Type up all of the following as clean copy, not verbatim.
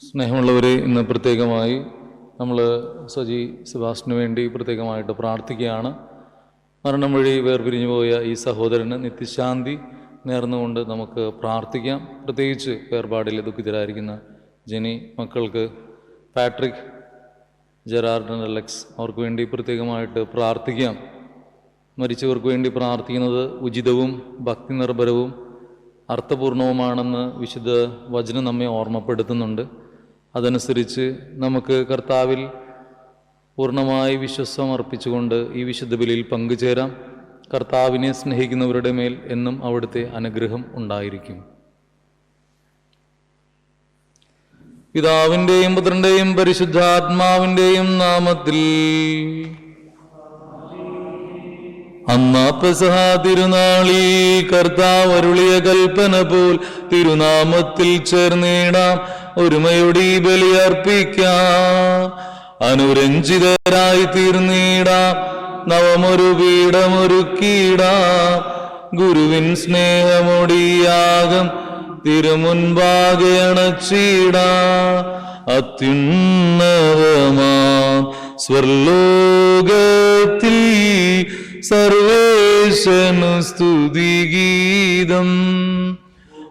സ്നേഹമുള്ളവരെ, ഇന്ന് പ്രത്യേകമായി നമ്മൾ സജി സെബാസ്റ്റിന് വേണ്ടി പ്രത്യേകമായിട്ട് പ്രാർത്ഥിക്കുകയാണ്. മരണം വഴി വേർപിരിഞ്ഞു പോയ ഈ സഹോദരന് നിത്യശാന്തി നേർന്നുകൊണ്ട് നമുക്ക് പ്രാർത്ഥിക്കാം. പ്രത്യേകിച്ച് വേർപാടിൽ ദുഃഖിതരായിരിക്കുന്ന ജെനി മക്കൾക്ക്, പാട്രിക്, ജെറാർഡ്, അലക്സ്, അവർക്ക് വേണ്ടി പ്രത്യേകമായിട്ട് പ്രാർത്ഥിക്കാം. മരിച്ചവർക്ക് വേണ്ടി പ്രാർത്ഥിക്കുന്നത് ഉചിതവും ഭക്തി നിർഭരവും അർത്ഥപൂർണവുമാണെന്ന് വിശുദ്ധ വചനം നമ്മെ ഓർമ്മപ്പെടുത്തുന്നുണ്ട്. അതനുസരിച്ച് നമുക്ക് കർത്താവിൽ പൂർണ്ണമായി വിശ്വാസം അർപ്പിച്ചുകൊണ്ട് ഈ വിശുദ്ധ ബലിയിൽ പങ്കുചേരാം. കർത്താവിനെ സ്നേഹിക്കുന്നവരുടെ മേൽ എന്നും അവിടുത്തെ അനുഗ്രഹം ഉണ്ടായിരിക്കും. പിതാവിൻ്റെയും പുത്രൻ്റെയും പരിശുദ്ധാത്മാവിൻ്റെയും നാമത്തിൽ. അന്നാ പെസഹ തിരുനാളി കർത്താവ് അരുളിയ കൽപ്പന പോൽ തിരുനാമത്തിൽ ചേർന്നിടാം, ഒരുമയോടെ ഈ ബലി അർപ്പിക്കാം. അനുരഞ്ജിതരായി തീർന്നിടാം, നവമൊരു പീഠമൊരുക്കിടാം. ഗുരുവിൻ സ്നേഹമൊടിയാകം തിരുമുൻപാകെ അണച്ചിടാം. അത്യുന്നതമാം സ്വർലോകത്തിൽ സർവേശനു സ്തുതിഗീതം.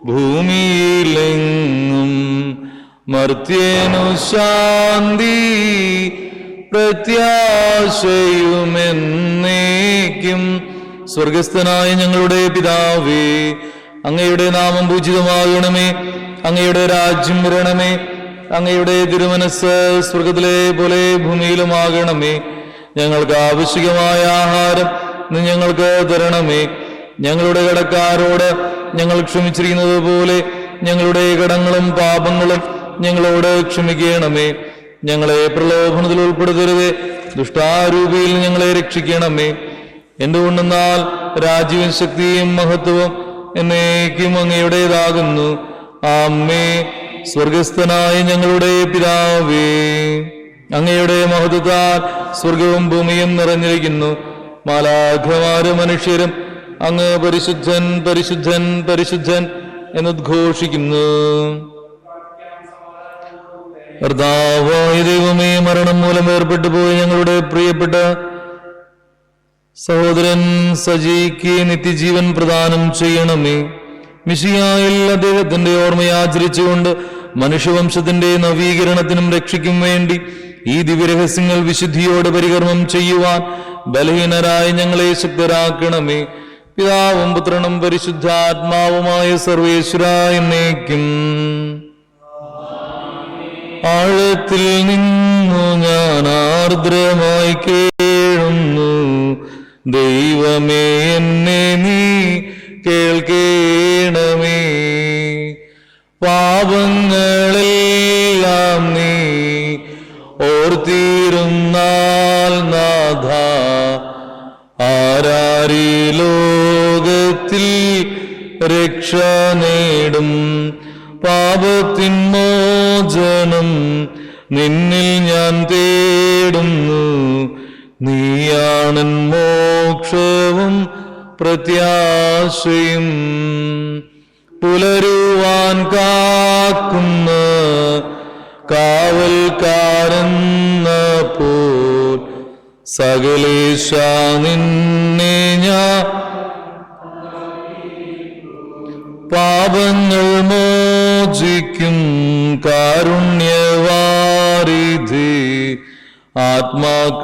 ഭൂമിയിലെങ്ങും മർത്യനു ശാന്തി, പ്രത്യാശയുമെന്നേക്കും. സ്വർഗസ്ഥനായ ഞങ്ങളുടെ പിതാവേ, അങ്ങയുടെ നാമം പൂജിതമാകണമേ. അങ്ങയുടെ രാജ്യം വരണമേ. അങ്ങയുടെ തിരുമനസ് സ്വർഗത്തിലെ പോലെ ഭൂമിയിലുമാകണമേ. ഞങ്ങൾക്ക് ആവശ്യമായ ആഹാരം ഇന്ന് ഞങ്ങൾക്ക് തരണമേ. ഞങ്ങളുടെ കടക്കാരോട് ഞങ്ങൾ ക്ഷമിച്ചിരിക്കുന്നത് പോലെ ഞങ്ങളുടെ കടങ്ങളും പാപങ്ങളും ഞങ്ങളോട് ക്ഷമിക്കണമേ. ഞങ്ങളെ പ്രലോഭനത്തിൽ ഉൾപ്പെടുത്തരുതേ, ദുഷ്ടാരൂപിയിൽ ഞങ്ങളെ രക്ഷിക്കണമേ. എന്തുകൊണ്ടെന്നാൽ രാജ്യവും ശക്തിയും മഹത്വവും എന്നേക്കും അങ്ങയുടേതാകുന്നു. ആമേ. സ്വർഗസ്ഥനായ ഞങ്ങളുടെ പിതാവേ, അങ്ങയുടെ മഹത്വത്താൽ സ്വർഗവും ഭൂമിയും നിറഞ്ഞിരിക്കുന്നു. മാലാഖമാരും മനുഷ്യരും അങ്ങ് പരിശുദ്ധൻ പരിശുദ്ധൻ പരിശുദ്ധൻ എന്നുദ്ഘോഷിക്കുന്നു. കർത്താവായ ദൈവമേ, മരണം മൂലം ഏർപ്പെട്ടു പോയി ഞങ്ങളുടെ പ്രിയപ്പെട്ട സഹോദരൻ സജിക്ക് നിത്യജീവൻ പ്രദാനം ചെയ്യണമേ. മിശിഹായിൽ അദ്ദേഹത്തിന്റെ ഓർമ്മയെ ആചരിച്ചുകൊണ്ട് മനുഷ്യവംശത്തിന്റെ നവീകരണത്തിനും രക്ഷയ്ക്കും വേണ്ടി ഈ ദിവ്യരഹസ്യങ്ങൾ വിശുദ്ധിയോടെ പരികർമ്മം ചെയ്യുവാൻ ബലഹീനരായ ഞങ്ങളെ ശക്തരാക്കണമേ. പിതാവും പുത്രനും പരിശുദ്ധാത്മാവുമായ സർവേശ്വരാ എന്നേക്കും. ആഴത്തിൽ നിന്നു ഞാൻ ആർദ്രമായി കേഴുന്നു, ദൈവമേ എന്നെ നീ കേൾക്കേണമേ. പാപങ്ങളെല്ലാം നീ ഓർത്തിരുന്നാൽ നാഥ, ആരാരീ ലോകത്തിൽ രക്ഷ നേടും. പാപത്തിൻ മോചനം നിന്നിൽ ഞാൻ തേടുന്നു, നീയാണൻ മോക്ഷവും പ്രത്യാശയും. പുലരുവാൻ കാക്കുന്ന കാവൽക്കാരെന്ന പോൽ സകലേശ നിന്നെ ഞാൻ പാപങ്ങൾ മോചിക്കും. കാരുണ്യവാരിധി ആത്മാക്കൾക്കാശ്വാസം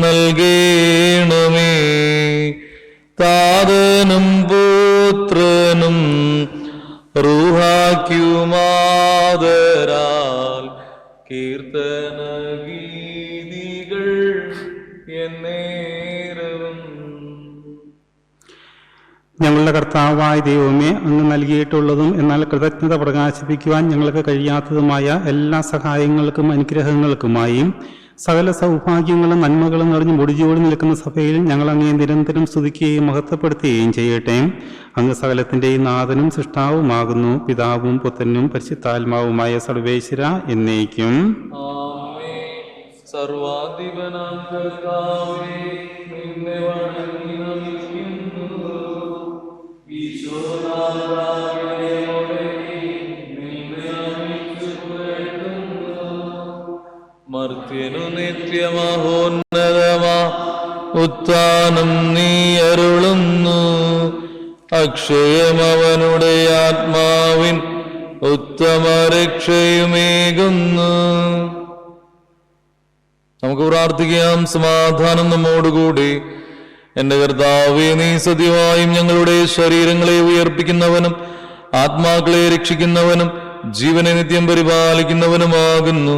നൽകേണമേ. താതനും പുത്രനും റൂഹാക്കുമാതരാൽ കീർത്തന ഗീതികൾ എന്നേരവും. ഞങ്ങളുടെ കർത്താവായ ദൈവമേ, അങ്ങ് നൽകിയിട്ടുള്ളതും എന്നാൽ കൃതജ്ഞത പ്രകാശിപ്പിക്കുവാൻ ഞങ്ങൾക്ക് കഴിയാത്തതുമായ എല്ലാ സഹായങ്ങൾക്കും അനുഗ്രഹങ്ങൾക്കുമായി സകല സൗഭാഗ്യങ്ങളും നന്മകളും നിറഞ്ഞ് മുടിചൂടി നിൽക്കുന്ന സഭയിൽ ഞങ്ങൾ അങ്ങേ നിരന്തരം സ്തുതിക്കുകയും മഹത്വപ്പെടുത്തുകയും ചെയ്യട്ടെ. അങ്ങ് സകലത്തിൻ്റെയും നാഥനും സൃഷ്ടാവുമാകുന്നു. പിതാവും പുത്രനും പരിശുദ്ധാത്മാവുമായ സർവേശ്വര എന്നേക്കും. സർവാധിപനാം കർത്താവേ, നിന്നെ വണങ്ങി നമിക്കുന്നു. ഈശോനാഥാ, മർത്യനു നിത്യമഹോന്നതമാ ഉത്ഥാനം നീ അരുളുന്നു. അക്ഷയമവനുടെ ആത്മാവിൻ ഉത്തമ രക്ഷയുമേകുന്നു. നമുക്ക് പ്രാർത്ഥിക്കാം. സമാധാനം നമ്മോടുകൂടി. എന്റെ കർത്താവേ, നീ സത്യമായും ഞങ്ങളുടെ ശരീരങ്ങളെ ഉയർപ്പിക്കുന്നവനും ആത്മാക്കളെ രക്ഷിക്കുന്നവനും ജീവനെ നിത്യം പരിപാലിക്കുന്നവനുമാകുന്നു.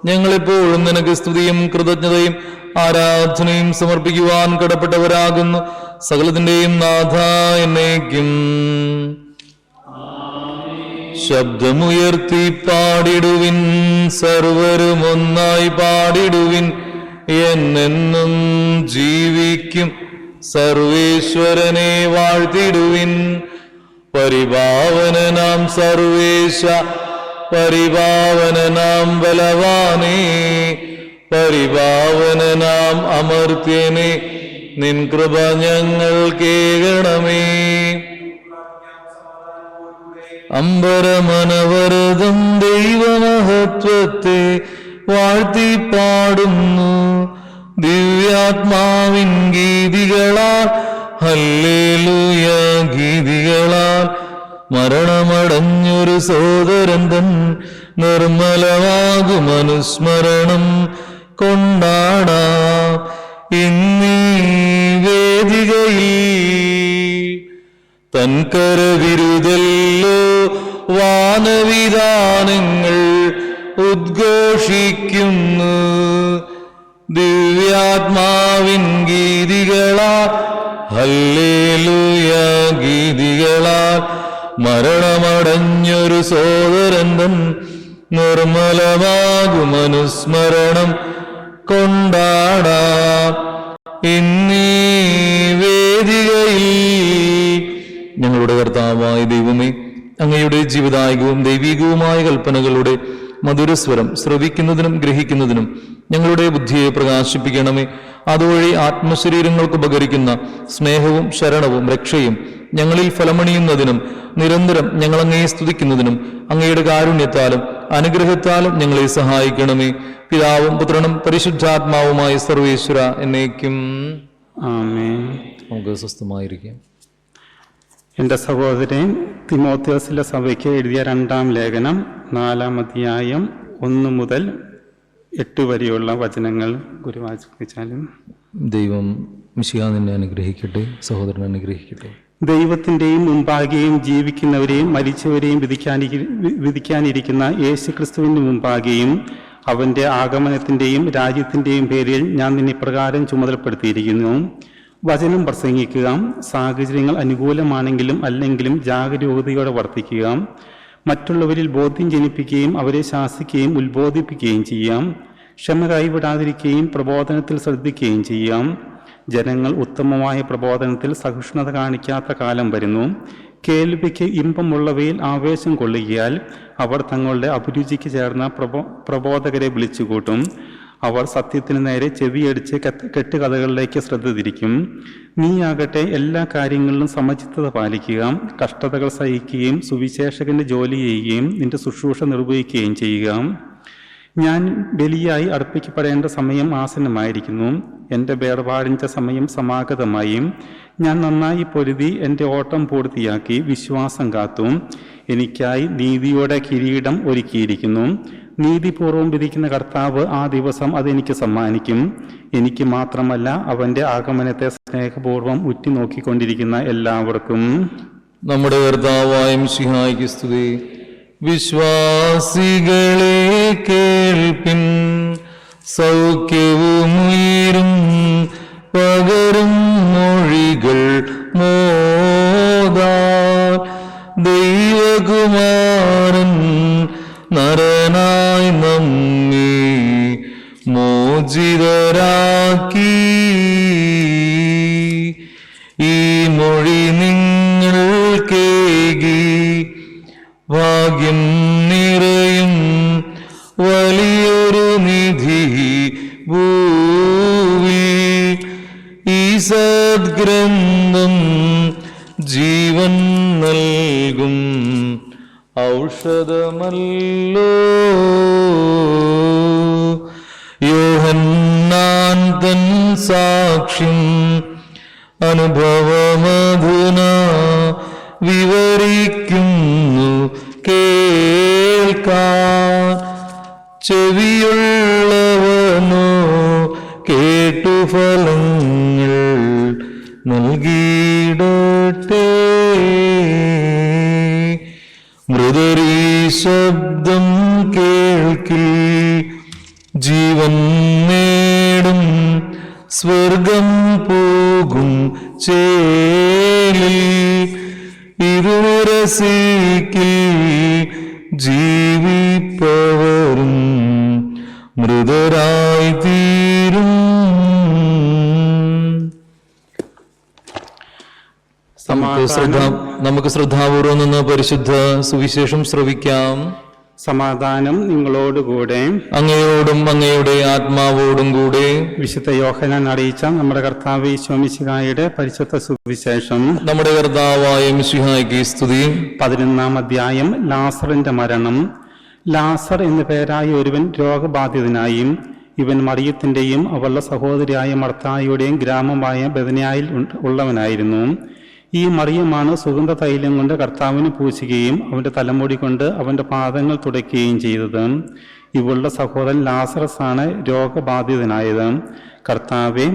ഞങ്ങളെപ്പോഴും നിനക്ക് സ്തുതിയും കൃതജ്ഞതയും ആരാധനയും സമർപ്പിക്കുവാൻ കടപ്പെട്ടവരാകുന്നു. സകലത്തിന്റെയും നാഥ എന്നേക്കും. ശബ്ദമുയർത്തി പാടിടുവിൻ, സർവരും ഒന്നായി പാടിടുവിൻ. എന്നെന്നും ജീവിക്കും സർവേശ്വരനെ വാഴ്ത്തിടുവിൻ. പരിപാവനനാം സർവേശ, പരിപാവനനാം ബലവാനേ, പരിപാവനനാം അമർത്യനെ, നിൻ കൃപ ഞങ്ങൾ കേൾക്കണമേ. അമ്പരമനവരതം ദൈവമഹത്വത്തെ വാഴ്ത്തി പാടുന്നു. ദിവ്യാത്മാവിൻ ഗീതികളാൽ, ഹല്ലേലൂയ ഗീതികളാൽ, മരണമടഞ്ഞൊരു സോദരൻ തൻ നിർമ്മലമാകും അനുസ്മരണം കൊണ്ടാടാം ഇന്നീ വേദികയിൽ. തൻ കരവിരുതല്ലോ വാനവിധാനങ്ങൾ ഉദ്ഘോഷിക്കുന്നു. ദിവ്യാത്മാവിൻ ഗീതികളാൽ, ഹല്ലേലൂയ ഗീതികളാൽ, മരണമടഞ്ഞൊരു സോദരൻ തൻ നിർമ്മലമാകും അനുസ്മരണം കൊണ്ടാടാം ഇന്നീ വേദികയിൽ. ഞങ്ങളുടെ കർത്താവായ ദൈവമേ, അങ്ങയുടെ ജീവിതായികവും ദൈവികവുമായ കൽപ്പനകളുടെ മധുരസ്വരം ശ്രവിക്കുന്നതിനും ഗ്രഹിക്കുന്നതിനും ഞങ്ങളുടെ ബുദ്ധിയെ പ്രകാശിപ്പിക്കണമേ. അതുവഴി ആത്മശരീരങ്ങൾക്ക് ഉപകരിക്കുന്ന സ്നേഹവും ശരണവും രക്ഷയും ഞങ്ങളിൽ ഫലമണിയുന്നതിനും നിരന്തരം ഞങ്ങൾ അങ്ങയെ സ്തുതിക്കുന്നതിനും അങ്ങയുടെ കാരുണ്യത്താലും അനുഗ്രഹത്താലും ഞങ്ങളെ സഹായിക്കണമേ. പിതാവും പുത്രനും പരിശുദ്ധാത്മാവുമായ സർവേശ്വര എന്നേക്കും ആമേൻ. നമുക്ക് സ്വസ്ഥമായിരിക്കാം. എൻ്റെ സഹോദരൻ തിമോഥെയോസിലെ സഭയ്ക്ക് എഴുതിയ 2-ാം ലേഖനം 4-ാം അധ്യായം 1 മുതൽ 8 വരെയുള്ള വചനങ്ങൾ ഗുരുവാചിച്ചാലും. ദൈവം മിശിഹാ നിന്നെ അനുഗ്രഹിക്കട്ടെ. സഹോദരൻ അനുഗ്രഹിക്കട്ടെ. ദൈവത്തിൻ്റെയും മുമ്പാകെയും ജീവിക്കുന്നവരെയും മരിച്ചവരെയും വിധിക്കാനിരിക്കുന്ന യേശുക്രിസ്തുവിൻ്റെ മുമ്പാകെയും അവൻ്റെ ആഗമനത്തിൻ്റെയും രാജ്യത്തിൻ്റെയും പേരിൽ ഞാൻ നിന്നെ പ്രകാരം ചുമതലപ്പെടുത്തിയിരിക്കുന്നു. വചനം പ്രസംഗിക്കുക. സാഹചര്യങ്ങൾ അനുകൂലമാണെങ്കിലും അല്ലെങ്കിലും ജാഗരൂകതയോടെ വർത്തിക്കുക. മറ്റുള്ളവരിൽ ബോധ്യം ജനിപ്പിക്കുകയും അവരെ ശാസിക്കുകയും ഉത്ബോധിപ്പിക്കുകയും ചെയ്യാം. ക്ഷമ കൈവിടാതിരിക്കുകയും പ്രബോധനത്തിൽ ശ്രദ്ധിക്കുകയും ചെയ്യാം. ജനങ്ങൾ ഉത്തമമായ പ്രബോധനത്തിൽ സഹിഷ്ണുത കാണിക്കാത്ത കാലം വരുന്നു. കേൾവിക്ക് ഇമ്പമുള്ളവയിൽ ആവേശം കൊള്ളുകയാൽ അവർ തങ്ങളുടെ അഭിരുചിക്ക് ചേർന്ന പ്രബോധകരെ വിളിച്ചുകൂട്ടും. അവർ സത്യത്തിന് നേരെ ചെവിയടിച്ച് കെട്ടുകഥകളിലേക്ക് ശ്രദ്ധ തിരിക്കും. നീയാകട്ടെ എല്ലാ കാര്യങ്ങളിലും സമചിത്തത പാലിക്കുക. കഷ്ടതകൾ സഹിക്കുകയും സുവിശേഷകന്റെ ജോലി ചെയ്യുകയും നിന്റെ ശുശ്രൂഷ നിർവഹിക്കുകയും ചെയ്യുക. ഞാൻ ബലിയായി അർപ്പിക്കപ്പെടേണ്ട സമയം ആസന്നമായിരിക്കുന്നു. എൻ്റെ വേർപാടിൻ്റെ സമയം സമാഗതമായി. ഞാൻ നന്നായി പൊരുതി എൻ്റെ ഓട്ടം പൂർത്തിയാക്കി വിശ്വാസം കാത്തു. എനിക്കായി നീതിയോടെ കിരീടം ഒരുക്കിയിരിക്കുന്നു. നീതിപൂർവം വിധിക്കുന്ന കർത്താവ് ആ ദിവസം അതെനിക്ക് സമ്മാനിക്കും. എനിക്ക് മാത്രമല്ല, അവൻ്റെ ആഗമനത്തെ സ്നേഹപൂർവ്വം ഉറ്റുനോക്കിക്കൊണ്ടിരിക്കുന്ന എല്ലാവർക്കും. നമ്മുടെ കർത്താവായ മിശിഹായ്ക്ക് സ്തുതി. വിശ്വാസികളെ കേൾപ്പിൻ, സൗഖ്യവും ഉയരും പകരും മൊഴികൾ മോദാൽ. ദൈവകുമാരൻ നരനായി നമ്മെ മോചിതരാക്കി. ഈ മൊഴി നിങ്ങൾ കേകി ഭാഗ്യം നിറയും വലിയൊരു നിധി ഭൂവിൽ. ഈ സദ്ഗ്രന്ഥം ജീവൻ നൽകും ഔഷധമല്ലോ. യോഹന്നാൻ തൻ സാക്ഷ്യം അനുഭവമധുന വിവരിക്കുന്നു കേൾക്കാൻ ചെവിയുള്ളവനോ കേട്ടു ഫലങ്ങൾ നൽകിയിടട്ടെ. മൃദരീ ശബ്ദം കേൾക്കി ജീവൻ നേടും സ്വർഗം പോകും ചേലിൽ ഇരുരസിക്കിൽ ജീവിപ്പവരും മൃതരായി തീരും. നമുക്ക് ശ്രദ്ധാപൂർവം നിന്ന് പരിശുദ്ധ സുവിശേഷം ശ്രവിക്കാം. സമാധാനം നിങ്ങളോടുകൂടെ. അങ്ങയോടും അങ്ങയുടെ ആത്മാവോടും കൂടെ. വിശുദ്ധ യോഹന്നാൻ അറിയിച്ച നമ്മുടെ കർത്താവ് ഈശോ മിശിഹായുടെ പരിശുദ്ധ സുവിശേഷം. നമ്മുടെ കർത്താവായ മിശിഹായ്ക്ക് സ്തുതി. 11-ാം അധ്യായം. ലാസറിന്റെ മരണം. ലാസർ എന്നു പേരായ ഒരുവൻ രോഗബാധിതനായും ഇവൻ മറിയത്തിന്റെയും അവളുടെ സഹോദരിയായ മർത്തായുടെയും ഗ്രാമമായ ബെഥനിയായിൽ ഉള്ളവനായിരുന്നു. ഈ മറിയമാണ് സുഗന്ധ തൈലം കൊണ്ട് കർത്താവിന് പൂശുകയും അവന്റെ തലമുടി കൊണ്ട് അവന്റെ പാദങ്ങൾ തുടയ്ക്കുകയും ചെയ്തത്. ഇവളുടെ സഹോദരൻ ലാസറസ് ആണ് രോഗബാധിതനായത്. കർത്താവെ,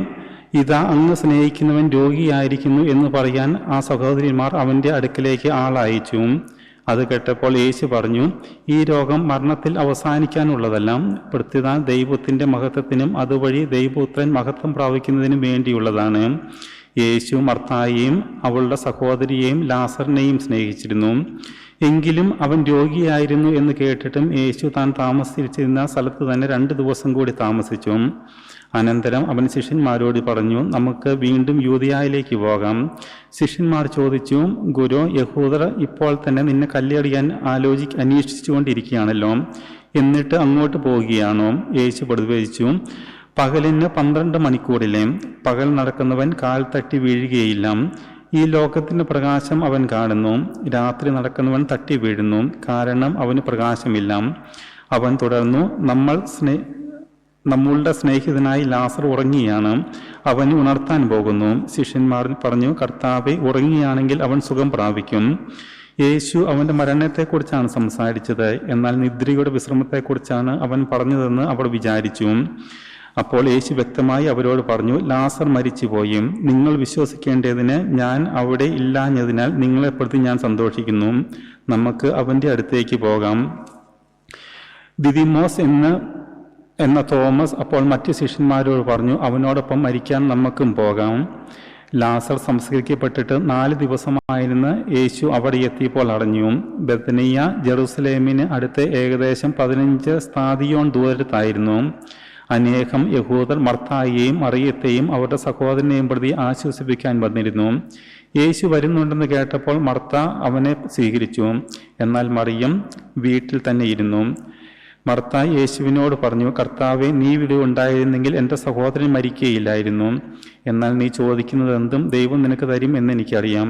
ഇതാ അങ്ങ് സ്നേഹിക്കുന്നവൻ രോഗിയായിരിക്കുന്നു എന്ന് പറയാൻ ആ സഹോദരിമാർ അവന്റെ അടുക്കിലേക്ക് ആളയച്ചു. അത് കേട്ടപ്പോൾ യേശു പറഞ്ഞു, ഈ രോഗം മരണത്തിൽ അവസാനിക്കാനുള്ളതല്ല, പ്രത്യുത ദൈവത്തിന്റെ മഹത്വത്തിനും അതുവഴി ദൈവപുത്രൻ മഹത്വം പ്രാപിക്കുന്നതിനും വേണ്ടിയുള്ളതാണ്. യേശു മർത്തായെയും അവളുടെ സഹോദരിയെയും ലാസറിനെയും സ്നേഹിച്ചിരുന്നു. എങ്കിലും അവൻ രോഗിയായിരുന്നു എന്ന് കേട്ടിട്ടും യേശു താൻ താമസിച്ചിരുന്ന സ്ഥലത്ത് തന്നെ 2 ദിവസം കൂടി താമസിച്ചു. അനന്തരം അവൻ ശിഷ്യന്മാരോട് പറഞ്ഞു, നമുക്ക് വീണ്ടും യൂദയായിലേക്ക് പോകാം. ശിഷ്യന്മാർ ചോദിച്ചു, ഗുരു, യഹൂദർ ഇപ്പോൾ തന്നെ നിന്നെ കല്ലെറിയാൻ അന്വേഷിച്ചുകൊണ്ടിരിക്കുകയാണല്ലോ, എന്നിട്ട് അങ്ങോട്ട് പോവുകയാണോ? യേശു പ്രതിവചിച്ചു, പകലിന് 12 മണിക്കൂറിലെ പകൽ നടക്കുന്നവൻ കാൽ തട്ടി വീഴുകയില്ല. ഈ ലോകത്തിന്റെ പ്രകാശം അവൻ കാണുന്നു. രാത്രി നടക്കുന്നവൻ തട്ടി വീഴുന്നു, കാരണം അവന് പ്രകാശമില്ല. അവൻ തുടർന്നു, നമ്മളുടെ സ്നേഹിതനായി ലാസർ ഉറങ്ങിയാണ്, അവന് ഉണർത്താൻ പോകുന്നു. ശിഷ്യന്മാർ പറഞ്ഞു, കർത്താവെ, ഉറങ്ങിയാണെങ്കിൽ അവൻ സുഖം പ്രാപിക്കും. യേശു അവന്റെ മരണത്തെക്കുറിച്ചാണ് സംസാരിച്ചത്, എന്നാൽ നിദ്രയുടെ വിശ്രമത്തെക്കുറിച്ചാണ് അവൻ പറഞ്ഞതെന്ന് അവർ വിചാരിച്ചു. അപ്പോൾ യേശു വ്യക്തമായി അവരോട് പറഞ്ഞു, ലാസർ മരിച്ചുപോയി. നിങ്ങൾ വിശ്വസിക്കേണ്ടതിന് ഞാൻ അവിടെ ഇല്ലാഞ്ഞതിനാൽ നിങ്ങളെ പ്രതി ഞാൻ സന്തോഷിക്കുന്നു. നമുക്ക് അവന്റെ അടുത്തേക്ക് പോകാം. ദിദിമോസ് എന്ന തോമസ് അപ്പോൾ മറ്റു ശിഷ്യന്മാരോട് പറഞ്ഞു, അവനോടൊപ്പം മരിക്കാൻ നമുക്കും പോകാം. ലാസർ സംസ്കരിക്കപ്പെട്ടിട്ട് 4 ദിവസമായിരുന്ന യേശു അവിടെ എത്തിയപ്പോൾ അറിഞ്ഞു. ബെഥനിയ ജെറുസലേമിന് അടുത്ത് ഏകദേശം 15 സ്താദിയോൺ ദൂരത്തായിരുന്നു. അനേകം യഹൂദർ മർത്തായെയും മറിയത്തെയും അവരുടെ സഹോദരനെയും പ്രതി ആശ്വസിപ്പിക്കാൻ വന്നിരുന്നു. യേശു വരുന്നുണ്ടെന്ന് കേട്ടപ്പോൾ മർത്ത അവനെ സ്വീകരിച്ചു, എന്നാൽ മറിയം വീട്ടിൽ തന്നെ ഇരുന്നു. മർത്ത യേശുവിനോട് പറഞ്ഞു, കർത്താവെ, നീ ഇവിടെ ഉണ്ടായിരുന്നെങ്കിൽ എൻ്റെ സഹോദരൻ മരിക്കുകയില്ലായിരുന്നു. എന്നാൽ നീ ചോദിക്കുന്നത് എന്തും ദൈവം നിനക്ക് തരും എന്ന് എനിക്കറിയാം.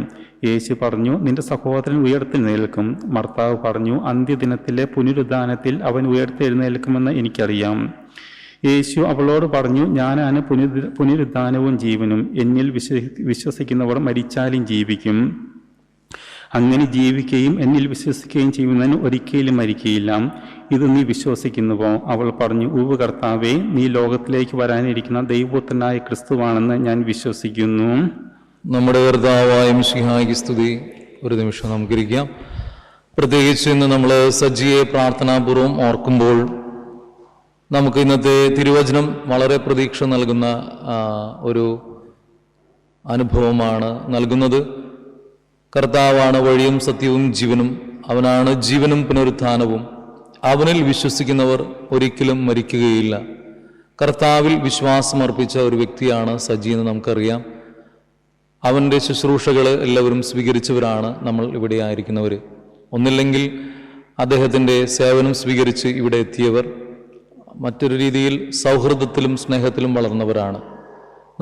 യേശു പറഞ്ഞു, നിന്റെ സഹോദരൻ ഉയർത്തെഴുന്നേൽക്കും. മർത്താവ് പറഞ്ഞു, അന്ത്യദിനത്തിലെ പുനരുദ്ധാനത്തിൽ അവൻ ഉയർത്തെഴുന്നേൽക്കുമെന്ന് എനിക്കറിയാം. യേശു അവളോട് പറഞ്ഞു, ഞാനാണ് പുനരുദ്ധാനവും ജീവനും. എന്നിൽ വിശ്വസിക്കുന്നവർ മരിച്ചാലും ജീവിക്കും. അങ്ങനെ ജീവിക്കുകയും എന്നിൽ വിശ്വസിക്കുകയും ചെയ്യുന്നതിന് ഒരിക്കലും മരിക്കുകയില്ല. ഇത് നീ വിശ്വസിക്കുന്നുവോ? അവൾ പറഞ്ഞു, ഉവ്വ് കർത്താവേ, നീ ലോകത്തിലേക്ക് വരാനിരിക്കുന്ന ദൈവപുത്രനായ ക്രിസ്തുവാണെന്ന് ഞാൻ വിശ്വസിക്കുന്നു. നമ്മുടെ കർത്താവായ മിശിഹായ്ക്ക് സ്തുതി. ഒരു നിമിഷം നമുക്കിരിക്കാം. പ്രത്യേകിച്ച് ഇന്ന് നമ്മൾ സജ്ജിയെ പ്രാർത്ഥനാപൂർവം ഓർക്കുമ്പോൾ നമുക്ക് ഇന്നത്തെ തിരുവചനം വളരെ പ്രതീക്ഷ നൽകുന്ന ഒരു അനുഭവമാണ് നൽകുന്നത്. കർത്താവാണ് വഴിയും സത്യവും ജീവനും. അവനാണ് ജീവനും പുനരുത്ഥാനവും. അവനിൽ വിശ്വസിക്കുന്നവർ ഒരിക്കലും മരിക്കുകയില്ല. കർത്താവിൽ വിശ്വാസമർപ്പിച്ച ഒരു വ്യക്തിയാണ് സജ്ജി എന്ന് നമുക്കറിയാം. അവൻ്റെ ശുശ്രൂഷകൾ എല്ലാവരും സ്വീകരിച്ചവരാണ് നമ്മൾ ഇവിടെ ആയിരിക്കുന്നവർ. ഒന്നില്ലെങ്കിൽ അദ്ദേഹത്തിൻ്റെ സേവനം സ്വീകരിച്ച് ഇവിടെ എത്തിയവർ, മറ്റൊരു രീതിയിൽ സൗഹൃദത്തിലും സ്നേഹത്തിലും വളർന്നവരാണ്.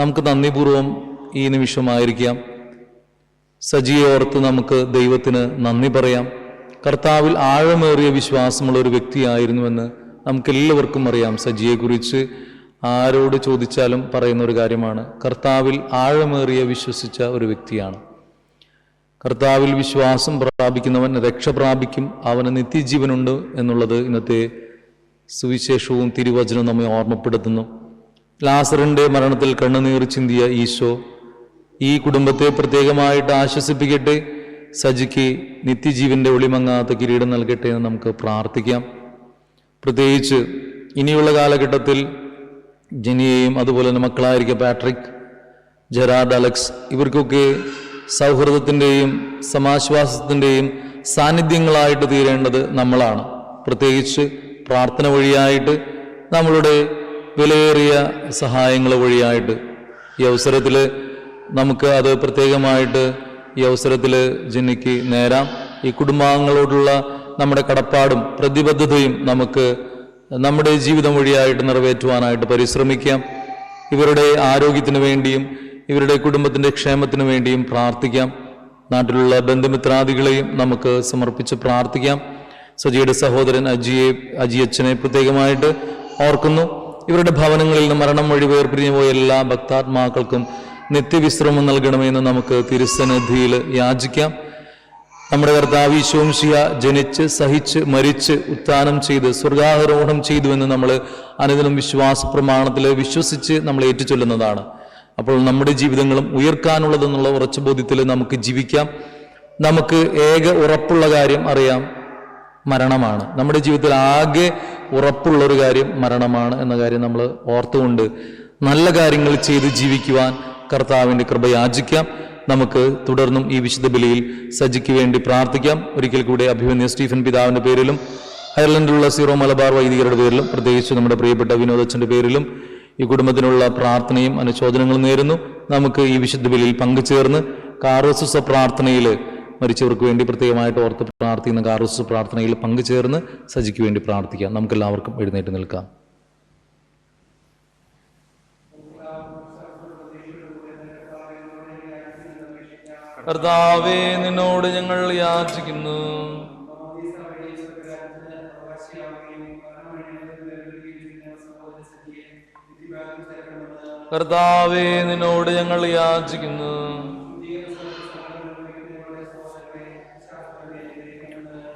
നമുക്ക് നന്ദിപൂർവം ഈ നിമിഷമായിരിക്കാം സജിയെ ഓർത്ത് നമുക്ക് ദൈവത്തിന് നന്ദി പറയാം. കർത്താവിൽ ആഴമേറിയ വിശ്വാസമുള്ള ഒരു വ്യക്തിയായിരുന്നുവെന്ന് നമുക്കെല്ലാവർക്കും അറിയാം. സജിയെക്കുറിച്ച് ആരോട് ചോദിച്ചാലും പറയുന്ന ഒരു കാര്യമാണ്, കർത്താവിൽ ആഴമേറിയ വിശ്വസിച്ച ഒരു വ്യക്തിയാണ്. കർത്താവിൽ വിശ്വാസം പ്രാപിക്കുന്നവൻ രക്ഷ പ്രാപിക്കും, അവന് നിത്യജീവനുണ്ട് എന്നുള്ളത് ഇന്നത്തെ സുവിശേഷവും തിരുവചനവും നമ്മെ ഓർമ്മപ്പെടുത്തുന്നു. ലാസറിന്റെ മരണത്തിൽ കണ്ണുനീർ ചിന്തിയ ഈശോ ഈ കുടുംബത്തെ പ്രത്യേകമായിട്ട് ആശ്വസിപ്പിക്കട്ടെ, സജിക്ക് നിത്യജീവന്റെ ഒളിമങ്ങാത്ത കിരീടം നൽകട്ടെ എന്ന് നമുക്ക് പ്രാർത്ഥിക്കാം. പ്രത്യേകിച്ച് ഇനിയുള്ള കാലഘട്ടത്തിൽ ജെനിയെയും അതുപോലെ തന്നെ മക്കളായിരിക്കും പാട്രിക്, ജെറാർഡ്, അലക്സ്, ഇവർക്കൊക്കെ സൗഹൃദത്തിൻ്റെയും സമാശ്വാസത്തിൻ്റെയും സാന്നിധ്യങ്ങളായിട്ട് തീരേണ്ടത് നമ്മളാണ്. പ്രത്യേകിച്ച് പ്രാർത്ഥന വഴിയായിട്ട്, നമ്മളുടെ വിലയേറിയ സഹായങ്ങൾ വഴിയായിട്ട്. ഈ അവസരത്തിൽ നമുക്ക് അത് പ്രത്യേകമായിട്ട് ഈ അവസരത്തിൽ ജെന്നിക്ക് നേരാം. ഈ കുടുംബാംഗങ്ങളോടുള്ള നമ്മുടെ കടപ്പാടും പ്രതിബദ്ധതയും നമുക്ക് നമ്മുടെ ജീവിതം വഴിയായിട്ട് നിറവേറ്റുവാനായിട്ട് പരിശ്രമിക്കാം. ഇവരുടെ ആരോഗ്യത്തിന് വേണ്ടിയും ഇവരുടെ കുടുംബത്തിൻ്റെ ക്ഷേമത്തിന് വേണ്ടിയും പ്രാർത്ഥിക്കാം. നാട്ടിലുള്ള ബന്ധുമിത്രാദികളെയും നമുക്ക് സമർപ്പിച്ച് പ്രാർത്ഥിക്കാം. സജിയുടെ സഹോദരൻ അജിയച്ഛനെ പ്രത്യേകമായിട്ട് ഓർക്കുന്നു. ഇവരുടെ ഭവനങ്ങളിൽ നിന്ന് മരണം വഴി വേർപിരിഞ്ഞു പോയ എല്ലാ ഭക്താത്മാക്കൾക്കും നിത്യവിശ്രമം നൽകണമെന്ന് നമുക്ക് തിരുസന്നിധിയിൽ യാചിക്കാം. നമ്മുടെ കർത്താവ് ഈശോ മിശിഹ ജനിച്ച് സഹിച്ച് മരിച്ച് ഉത്ഥാനം ചെയ്ത് സ്വർഗാരോഹണം ചെയ്തു എന്ന് നമ്മൾ അനുദിനം വിശ്വാസ പ്രമാണത്തിൽ വിശ്വസിച്ച് നമ്മൾ ഏറ്റുചൊല്ലുന്നതാണ്. അപ്പോൾ നമ്മുടെ ജീവിതങ്ങളും ഉയർക്കാനുള്ളതെന്നുള്ള ഉറച്ച ബോധ്യത്തിൽ നമുക്ക് ജീവിക്കാം. നമുക്ക് ഏക ഉറപ്പുള്ള കാര്യം അറിയാം, മരണമാണ്. നമ്മുടെ ജീവിതത്തിൽ ആകെ ഉറപ്പുള്ള ഒരു കാര്യം മരണമാണ് എന്ന കാര്യം നമ്മൾ ഓർത്തുകൊണ്ട് നല്ല കാര്യങ്ങൾ ചെയ്ത് ജീവിക്കുവാൻ കർത്താവിൻ്റെ കൃപ യാചിക്കാം. നമുക്ക് തുടർന്നും ഈ വിശുദ്ധ ബലിയിൽ സജിക്ക് വേണ്ടി പ്രാർത്ഥിക്കാം. ഒരിക്കൽ കൂടെ അഭിമന്യ സ്റ്റീഫൻ പിതാവിൻ്റെ പേരിലും അയർലൻഡിലുള്ള സീറോ മലബാർ വൈദികരുടെ പേരിലും പ്രത്യേകിച്ച് നമ്മുടെ പ്രിയപ്പെട്ട വിനോദച്ചൻ്റെ പേരിലും ഈ കുടുംബത്തിനുള്ള പ്രാർത്ഥനയും അനുശോചനങ്ങളും നേരുന്നു. നമുക്ക് ഈ വിശുദ്ധ ബലിയിൽ പങ്കുചേർന്ന് കാറോസുസ പ്രാർത്ഥനയിൽ മരിച്ചവർക്ക് വേണ്ടി പ്രത്യേകമായിട്ട് ഓർത്ത് പ്രാർത്ഥിക്കുന്ന കാറോസുസ പ്രാർത്ഥനയിൽ പങ്കുചേർന്ന് സജിക്ക് വേണ്ടി പ്രാർത്ഥിക്കാം. നമുക്കെല്ലാവർക്കും എഴുന്നേറ്റ് നിൽക്കാം. കർത്താവേ, നിന്നോട് ഞങ്ങൾ യാചിക്കുന്നു. കർത്താവേ, നിന്നോട് ഞങ്ങൾ യാചിക്കുന്നു.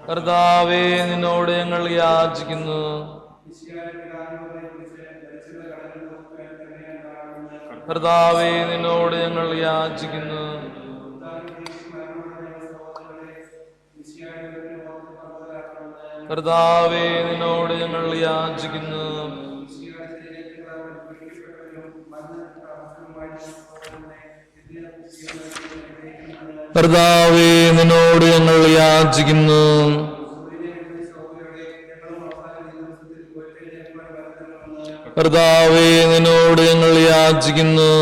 കർത്താവേ, നിന്നോട് ഞങ്ങൾ യാചിക്കുന്നു. കർത്താവേ, നിന്നോട് ഞങ്ങൾ യാചിക്കുന്നു. കർത്താവേ, നിന്നോട് ഞങ്ങൾ യാചിക്കുന്നു. കർത്താവേ, നിന്നോട് ഞങ്ങൾ യാചിക്കുന്നു. കർത്താവേ, നിന്നോട് ഞങ്ങൾ യാചിക്കുന്നു.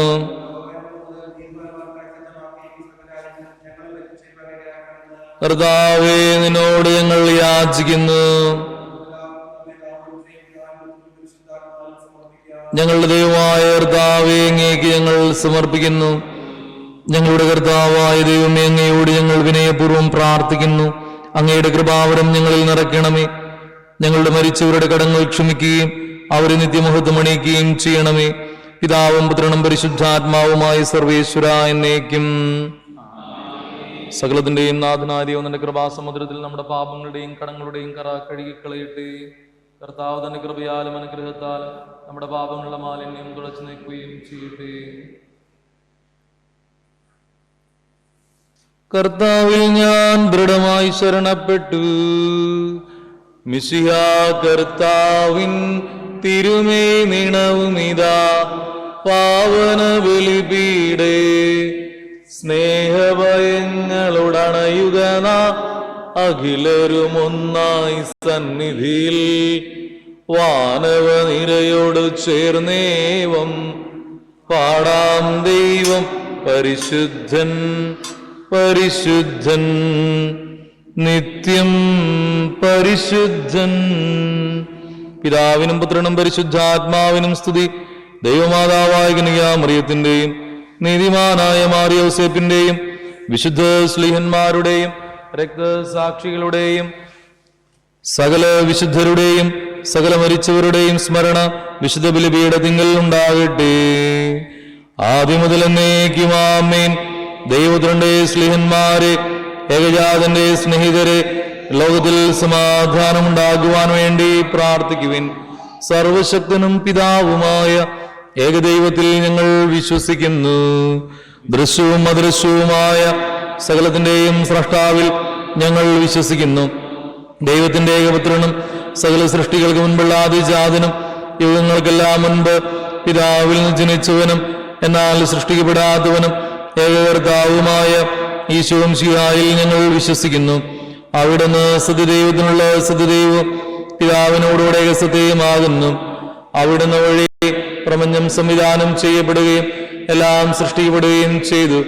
കർത്താവേ, നിന്നോട് ഞങ്ങൾ യാചിക്കുന്നു. ഞങ്ങളുടെ ദൈവമായ കർത്താവേ, അങ്ങേക്ക് ഞങ്ങൾ സമർപ്പിക്കുന്നു. ഞങ്ങളുടെ കർത്താവായ ദൈവമേ, അങ്ങയോട് ഞങ്ങൾ വിനയപൂർവ്വം പ്രാർത്ഥിക്കുന്നു. അങ്ങയുടെ കൃപാവരം ഞങ്ങളിൽ നിറയ്ക്കണമേ. ഞങ്ങളുടെ മരിച്ചവരുടെ കടങ്ങൾ ക്ഷമിക്കുകയും അവരെ നിത്യമഹത്വം അണിയിക്കുകയും ചെയ്യണമേ. പിതാവും പുത്രനും പരിശുദ്ധാത്മാവുമായ സർവേശ്വര എന്നേക്കും. സകലത്തിന്റെയും നാഥനായ നിന്റെ കൃപാസമുദ്രത്തിൽ നമ്മുടെ പാപങ്ങളുടെയും കടങ്ങളുടെയും കറ കഴുകിക്കളയട്ടെ. കർത്താവ് തന്റെ കൃപയാലും അനുഗ്രഹത്താലും നമ്മുടെ പാപങ്ങളുടെ മാലിന്യം തുടച്ചു നീക്കുകയും ചെയ്യട്ടെ. കർത്താവിൽ ഞാൻ ദൃഢമായി ശരണപ്പെട്ടു. മിശിഹ കർത്താവിൻ തിരുമേ നിണവുമിതാ പാവന ബലിപീഠേ. സ്നേഹഭയങ്ങളുടണയുകന അഖിലരുമൊന്നായി സന്നിധിയിൽ വാനവ നിരയോട് ചേർന്നേവം പാടാം. ദൈവം പരിശുദ്ധൻ പരിശുദ്ധൻ നിത്യം പരിശുദ്ധൻ. പിതാവിനും പുത്രനും പരിശുദ്ധാത്മാവിനും സ്തുതി. ദൈവമാതാവായ കന്യകാമറിയത്തിന്റെയും നീതിമാനായ മാറിയോസേപ്പിന്റെയും വിശുദ്ധ സ്ലീഹന്മാരുടെയും രക്തസാക്ഷികളുടെയും സകല വിശുദ്ധരുടെയും സകല മരിച്ചവരുടെയും സ്മരണ വിശുദ്ധ ബലിപീഠത്തിങ്കൽ ഉണ്ടാകട്ടെ. ആദ്യം മുതൽ എന്നേക്കും ആമേൻ. ദൈവത്തിന്റെ സ്നേഹന്മാരെ, ഏകജാതന്റെ സ്നേഹിതരെ, ലോകത്തിൽ സമാധാനമുണ്ടാകുവാൻ വേണ്ടി പ്രാർത്ഥിക്കുവിൻ. സർവശക്തനും പിതാവുമായ ഏകദൈവത്തിൽ ഞങ്ങൾ വിശ്വസിക്കുന്നു. ദൃശ്യവും അദൃശ്യവുമായ സകലത്തിന്റെയും സ്രഷ്ടാവിൽ ഞങ്ങൾ വിശ്വസിക്കുന്നു. ദൈവത്തിന്റെ ഏകപുത്രനും സകല സൃഷ്ടികൾക്ക് മുൻപുള്ള ആദിജാതനും യുഗങ്ങൾക്കെല്ലാം മുൻപ് പിതാവിൽ നിന്ന് ജനിച്ചവനും എന്നാൽ സൃഷ്ടിക്കപ്പെടാത്തവനും ഏകകർത്താവുമായ ഈശോമിശിഹായിൽ ഞങ്ങൾ വിശ്വസിക്കുന്നു. അവിടുന്ന് സത്യദൈവത്തിനുള്ള സത്യദൈവം, പിതാവിനോടുകൂടെ ഏകസത്യമാകുന്നു. അവിടുന്ന് വഴി പ്രപഞ്ചം സംവിധാനം ചെയ്യപ്പെടുകയും എല്ലാം സൃഷ്ടിക്കപ്പെടുകയും ചെയ്തു.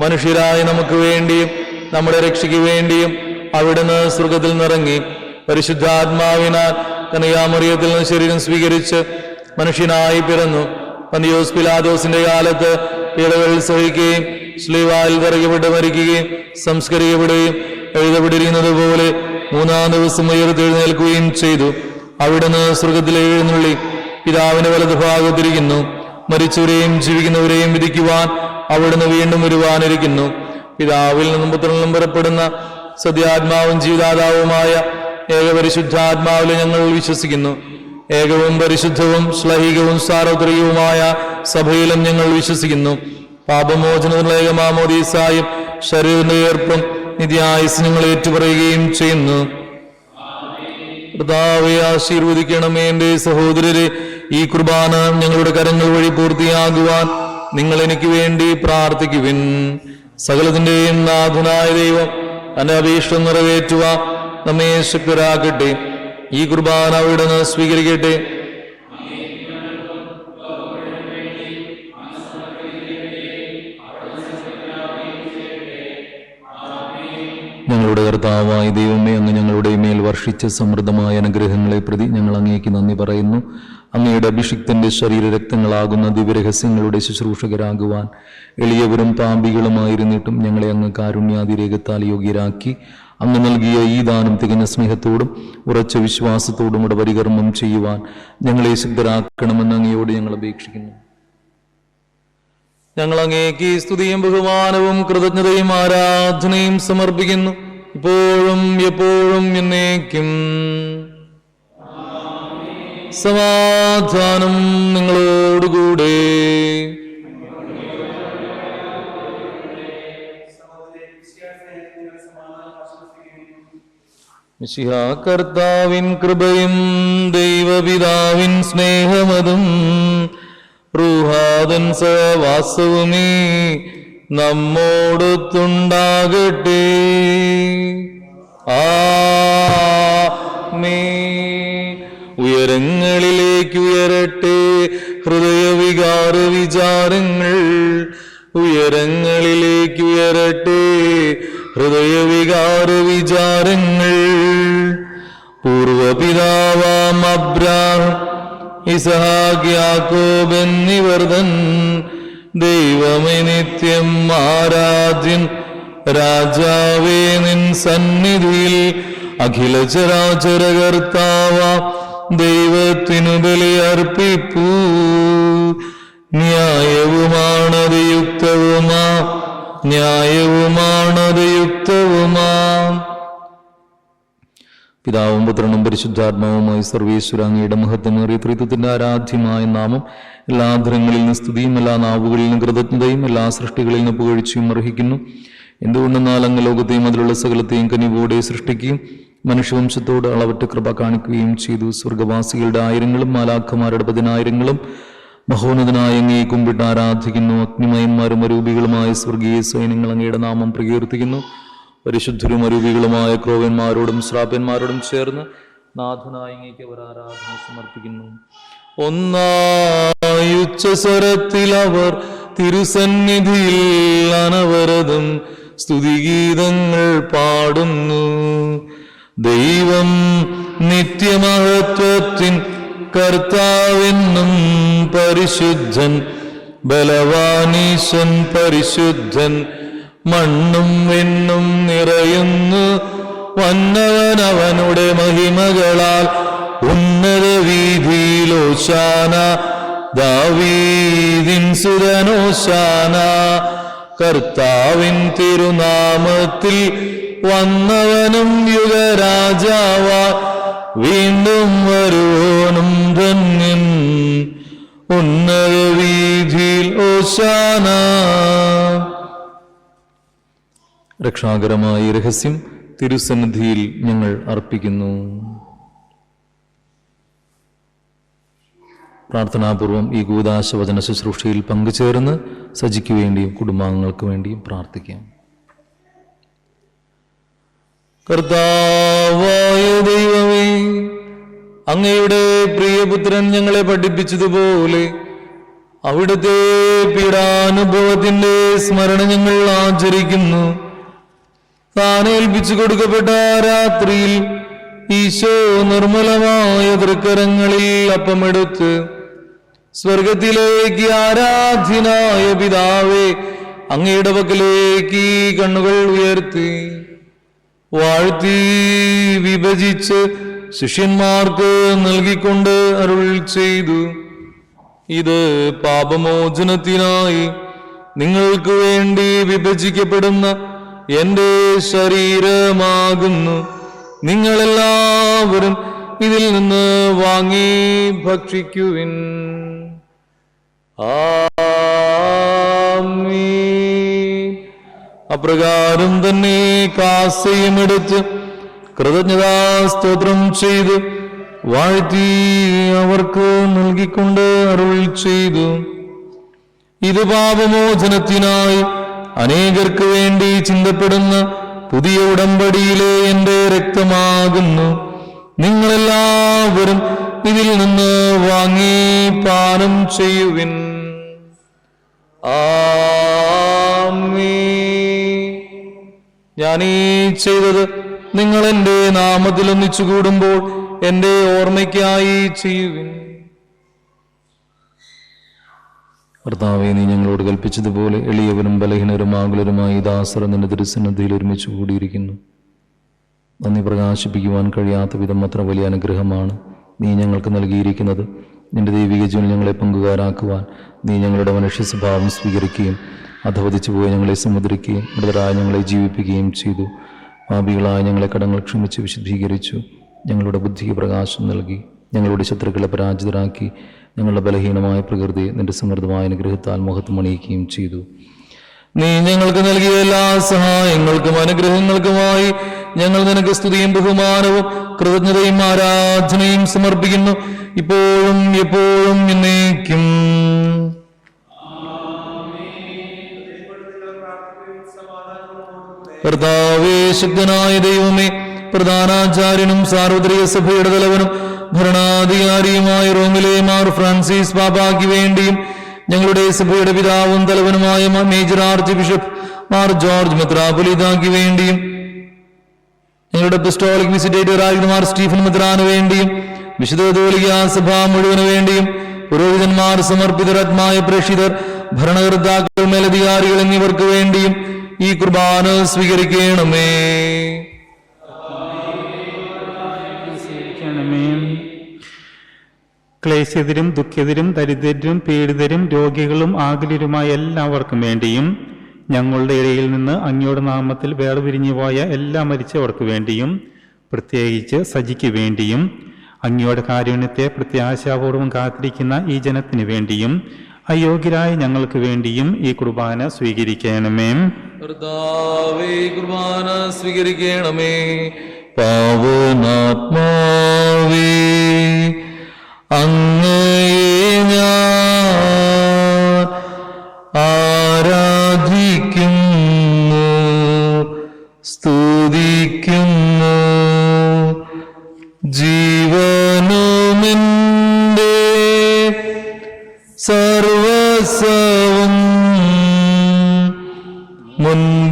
മനുഷ്യരായ നമുക്ക് വേണ്ടിയും നമ്മുടെ രക്ഷയ്ക്ക് വേണ്ടിയും അവിടുന്ന് സ്വർഗത്തിൽ നിറങ്ങി പരിശുദ്ധാത്മാവിനാൽ കന്യാമറിയത്തിൽ നിന്ന് ശരീരം സ്വീകരിച്ച് മനുഷ്യനായി പിറന്നു. പന്തിയോസ് പിലാത്തോസിന്റെ കാലത്ത് പീഡകൾ സഹിക്കുകയും ശ്ലീവായിൽ തറയ്ക്കപ്പെട്ട് മരിക്കുകയും സംസ്കരിക്കപ്പെടുകയും എഴുതപ്പെട്ടിരിക്കുന്നത് പോലെ മൂന്നാം ദിവസം ഉയർത്തെഴുന്നേൽക്കുകയും ചെയ്തു. അവിടുന്ന് സ്വർഗത്തിലെ എഴുന്നള്ളി പിതാവിന്റെ വലതുഭാഗത്തിരിക്കുന്നു. മരിച്ചവരെയും ജീവിക്കുന്നവരെയും വിധിക്കുവാൻ അവിടുന്ന് വീണ്ടും വരുവാനിരിക്കുന്നു. പിതാവിൽ നിന്നും പുത്രനിലും പുറപ്പെടുന്ന സത്യാത്മാവും ജീവദാതാവുമായ ഏകപരിശുദ്ധാത്മാവിൽ ഞങ്ങൾ വിശ്വസിക്കുന്നു. ഏകവും പരിശുദ്ധവും ശ്ലൈഹികവും സാർവത്രികവുമായ സഭയിലും ഞങ്ങൾ വിശ്വസിക്കുന്നു. പാപമോചനത്തിനുള്ള ഏകമാമോദീസായും ശരീരത്തിന്റെ ഏർപ്പും നിത്യായുസ് ഞങ്ങൾ ഏറ്റുപറയുകയും ചെയ്യുന്നു. കർത്താവേ, ആശീർവദിക്കണമേ. എന്റെ സഹോദരരെ, ഈ കുർബാന ഞങ്ങളുടെ കരങ്ങൾ വഴി പൂർത്തിയാകുവാൻ നിങ്ങൾ എനിക്ക് വേണ്ടി പ്രാർത്ഥിക്കുവിൻ. സകലത്തിന്റെയും നാഥനായ ദൈവം തന്റെ അഭീഷ്ടം നിറവേറ്റുവാൻ നമ്മെ ശക്തരാക്കട്ടെ. ഈ കുർബാന അവിടുന്ന് സ്വീകരിക്കട്ടെ. ഞങ്ങളുടെ കർത്താവായ ദൈവമേ, അങ്ങ് ഞങ്ങളുടെ മേൽ വർഷിച്ച സമൃദ്ധമായ അനുഗ്രഹങ്ങളെ പ്രതി ഞങ്ങൾ അങ്ങേക്ക് നന്ദി പറയുന്നു. അങ്ങയുടെ അഭിഷിക്തന്റെ ശരീരരക്തങ്ങളാകുന്ന ദിവ്യരഹസ്യങ്ങളുടെ ശുശ്രൂഷകരാകുവാൻ എളിയവരും പാപികളുമായിരുന്നിട്ടും ഞങ്ങളെ അങ്ങ് കാരുണ്യാതിരേകത്താൽ യോഗ്യരാക്കി. അങ്ങ് നൽകിയ ഈ ദാനം തികഞ്ഞ സ്നേഹത്തോടും ഉറച്ച വിശ്വാസത്തോടും കൂടെ പരികർമ്മം ചെയ്യുവാൻ ഞങ്ങളെ സിദ്ധരാക്കണമെന്ന് അങ്ങയോട് ഞങ്ങൾ അപേക്ഷിക്കുന്നു. ഞങ്ങൾ അങ്ങേക്ക് സ്തുതിയും ബഹുമാനവും കൃതജ്ഞതയും ആരാധനയും സമർപ്പിക്കുന്നു, ഇപ്പോഴും എപ്പോഴും എന്നേക്കും. സമാധാനം നിങ്ങളോടുകൂടെ. മിശിഹാ കർത്താവിൻ കൃപയും ദൈവപിതാവിൻ സ്നേഹമതും റൂഹാദൻ സഹവാസവുമേ നമ്മോടൊത്തുണ്ടാകട്ടെ. ആമേൻ. ഉയരങ്ങളിലേക്ക് ഉയരട്ടെ ഹൃദയവികാര വിചാരങ്ങൾ, ഉയരങ്ങളിലേക്ക് ഉയരട്ടെ ഹൃദയവികാര വിചാരങ്ങൾ. പൂർവപിതാവാം അബ്രാഹാം, ഇസഹാക്ക്, യാക്കോബ് എന്നിവർ തൻ ദൈവമേ നിത്യം ആരാധ്യൻ രാജാവേ, നിൻ സന്നിധിയിൽ അഖില ചരാചര കർത്താവാം ദൈവത്തിനു ബലിയർപ്പിപ്പൂ. ന്യായവുമാണത് യുക്തവുമാ, ന്യായവുമാണത് യുക്തവുമാ. പിതാവും പുത്രനും പരിശുദ്ധാത്മാവുമായി സർവേശ്വര അങ്ങയുടെ മഹത്വമേറിയ ത്രിത്വത്തിന്റെ ആരാധ്യമായ നാമം എല്ലാ അധരങ്ങളിൽ നിന്ന് സ്തുതിയും എല്ലാ നാവുകളിൽ നിന്ന് കൃതജ്ഞതയും എല്ലാ സൃഷ്ടികളിൽ നിന്ന് പുകഴ്ചയും അർഹിക്കുന്നു. എന്തുകൊണ്ടെന്നാൽ അങ്ങ് ലോകത്തെയും അതിലുള്ള സകലത്തെയും കനിവോടെ സൃഷ്ടിക്കുകയും മനുഷ്യവംശത്തോട് അളവറ്റ കൃപ കാണിക്കുകയും ചെയ്തു. സ്വർഗവാസികളുടെ ആയിരങ്ങളും മാലാഖമാരുടെ 10,000 മഹോന്നതനായ അങ്ങയെ കുമ്പിട്ട് ആരാധിക്കുന്നു. അഗ്നിമയന്മാരും അരൂപികളുമായ സ്വർഗീയ സൈന്യങ്ങൾ അങ്ങയുടെ നാമം പ്രകീർത്തിക്കുന്നു. പരിശുദ്ധരും അരൂപികളുമായ ക്രോവന്മാരോടും ശ്രാപ്യന്മാരോടും ചേർന്ന് നാഥനായ അങ്ങേക്ക് അവർ ആരാധന സമർപ്പിക്കുന്നു. ഒന്നായുച്ചസ്വരത്തിൽ അവർ തിരുസന്നിധിയിൽ അനവരതം സ്തുതിഗീതങ്ങൾ പാടുന്നു. ദൈവം നിത്യമഹത്വത്തിൻ കർത്താവെന്നും പരിശുദ്ധൻ, ബലവാനീശൻ പരിശുദ്ധൻ. മണ്ണും വെണ്ണും നിറയുന്നു വന്നവനവനുടെ മഹിമകളാൽ ഉന്നത വീതിയിലോശാന, ദാവീദിൻ സുതനോശാന. കർത്താവിൻ തിരുനാമത്തിൽ വന്നവനും യുഗരാജാവാ, വീണ്ടും വരുവോനും ധന്യൻ. ഉന്നത വീതിയിൽ ഓശാന. രക്ഷാകരമായ രഹസ്യം തിരുസന്നിധിയിൽ ഞങ്ങൾ അർപ്പിക്കുന്നു. പ്രാർത്ഥനാപൂർവം ഈ കൂദാശവചന ശുശ്രൂഷയിൽ പങ്കുചേർന്ന് സജിക്ക് വേണ്ടിയും കുടുംബാംഗങ്ങൾക്ക് വേണ്ടിയും പ്രാർത്ഥിക്കാം. കർത്താവായ ദൈവമേ, അങ്ങയുടെ പ്രിയപുത്രൻ ഞങ്ങളെ പഠിപ്പിച്ചതുപോലെ അവിടുത്തെ പീഡാനുഭവത്തിന്റെ സ്മരണ ഞങ്ങൾ ആചരിക്കുന്നു. താൻ ഏൽപ്പിച്ചു കൊടുക്കപ്പെട്ട രാത്രിയിൽ ഈശോ നിർമ്മലമായ തൃക്കരങ്ങളിൽ അപ്പമെടുത്ത് സ്വർഗത്തിലേക്ക് ആരാധ്യനായ പിതാവേ, അങ്ങയുടെ പക്കലേക്ക് കണ്ണുകൾ ഉയർത്തി വാഴ്ത്തി വിഭജിച്ച് ശിഷ്യന്മാർക്ക് നൽകിക്കൊണ്ട് അരുൾ ചെയ്തു, ഇത് പാപമോചനത്തിനായി നിങ്ങൾക്ക് വേണ്ടി വിഭജിക്കപ്പെടുന്ന എന്റെ ശരീരമാകുന്നു. നിങ്ങളെല്ലാവരും ഇതിൽ നിന്ന് വാങ്ങി ഭക്ഷിക്കുവിൻ. ആമീൻ. അപ്രകാരം തന്നെ കാസയും എടുത്ത് കൃതജ്ഞതാ സ്തോത്രം ചെയ്ത് വാഴ്ത്തി അവർക്ക് നൽകിക്കൊണ്ട് അരുൾ ചെയ്തു, ഇത് പാപമോചനത്തിനായി അനേകർക്ക് വേണ്ടി ചിന്തപ്പെടുന്ന പുതിയ ഉടമ്പടിയിലെ എന്റെ രക്തമാകുന്നു. നിങ്ങളെല്ലാവരും ഇതിൽ നിന്ന് വാങ്ങി പാനം ചെയ്യുവിൻ. ആമീൻ. ഞാനീ ചെയ്തത് നിങ്ങൾ എന്റെ നാമത്തിൽ ഒന്നിച്ചു കൂടുമ്പോൾ എന്റെ ഓർമ്മയ്ക്കായി ചെയ്യുവിൻ. കർത്താവേ, നീ ഞങ്ങളോട് കൽപ്പിച്ചതുപോലെ എളിയവരും ബലഹീനരും ആകുലരുമായി ദാസർ നിന്റെ തിരുസന്നിധിയിൽ ഒരുമിച്ച് കൂടിയിരിക്കുന്നു. നന്ദി പ്രകാശിപ്പിക്കുവാൻ കഴിയാത്ത വിധം അത്ര വലിയ അനുഗ്രഹമാണ് നീ ഞങ്ങൾക്ക് നൽകിയിരിക്കുന്നത്. നിന്റെ ദൈവിക ജീവൻ ഞങ്ങളെ പങ്കുകാരാക്കുവാൻ നീ ഞങ്ങളുടെ മനുഷ്യ സ്വഭാവം സ്വീകരിക്കുകയും അധവദിച്ചു പോയി ഞങ്ങളെ സമുദ്രിക്കുകയും മൃതരായ ഞങ്ങളെ ജീവിപ്പിക്കുകയും ചെയ്തു. പാപികളായ ഞങ്ങളെ കടങ്ങൾ ക്ഷമിച്ച് വിശുദ്ധീകരിച്ചു. ഞങ്ങളുടെ ബുദ്ധിക്ക് പ്രകാശം നൽകി. ഞങ്ങളുടെ ശത്രുക്കളെ പരാജിതരാക്കി. ഞങ്ങളുടെ ബലഹീനമായ പ്രകൃതിയെ നിന്റെ സമൃദ്ധമായ അനുഗ്രഹത്താൽ മുഖത്തുമണിയിക്കുകയും ചെയ്തു. നീ ഞങ്ങൾക്ക് നൽകിയ എല്ലാ സഹായങ്ങൾക്കും അനുഗ്രഹങ്ങൾക്കുമായി ഞങ്ങൾ നിനക്ക് സ്തുതിയും ബഹുമാനവും കൃതജ്ഞതയും ആരാധനയും സമർപ്പിക്കുന്നു, ഇപ്പോഴും എപ്പോഴും എന്നേക്കും. കർത്താവേ, ശക്തനായ ദൈവമേ, പ്രധാനാചാര്യനും സാർവത്രിക സഭയുടെ തലവനും ഭരണാധികാരിയുമായ റോമിലെ മാർ ഫ്രാൻസിസ് പാപ്പായ്ക്ക് വേണ്ടിയും ഞങ്ങളുടെ സഭയുടെ പിതാവും തലവനുമായ മേജർ ആർച്ച് ബിഷപ്പ് മാർ ജോർജ് മെത്രാപ്പൊലീത്തായ്ക്ക് വേണ്ടിയും ഞങ്ങളുടെ അപ്പസ്റ്റോലിക് വിസിറ്റേറ്റർ ആയിരുന്ന മാർ സ്റ്റീഫൻ മെത്രാന് വേണ്ടിയും വിശുദ്ധ കത്തോലിക്കാ സഭ മുഴുവന് വേണ്ടിയും പുരോഹിതന്മാർ, സമർപ്പിതരാത്മായ പ്രേക്ഷിതർ, ഭരണകർത്താക്കൾ, മേലധികാരികൾ എന്നിവർക്ക് വേണ്ടിയും ഈ കുർബാന സ്വീകരിക്കണമേ. ക്ലേശിതരും ദുഃഖിതരും ദരിദ്രരും പീഡിതരും രോഗികളും ആകുലരുമായ എല്ലാവർക്കും വേണ്ടിയും ഞങ്ങളുടെ ഇടയിൽ നിന്ന് അങ്ങയുടെ നാമത്തിൽ വേർപിരിഞ്ഞു പോയ എല്ലാ മരിച്ചവർക്ക് വേണ്ടിയും പ്രത്യേകിച്ച് സജിക്ക് വേണ്ടിയും അങ്ങയുടെ കാരുണ്യത്തെ പ്രത്യാശാപൂർവം കാത്തിരിക്കുന്ന ഈ ജനത്തിനു വേണ്ടിയും അയോഗ്യരായ ഞങ്ങൾക്ക് വേണ്ടിയും ഈ കുർബാന സ്വീകരിക്കണമേ. കർത്താവേ, കുർബാന സ്വീകരിക്കണമേ. പാവനാത്മാവേ, അങ്ങയെ ഞാൻ ആരാധിക്കുന്നു, സ്തുതിക്കുന്നു. ജീവനുമെന്റെ സർവസ്വവും മുൻപിലാണച്ചു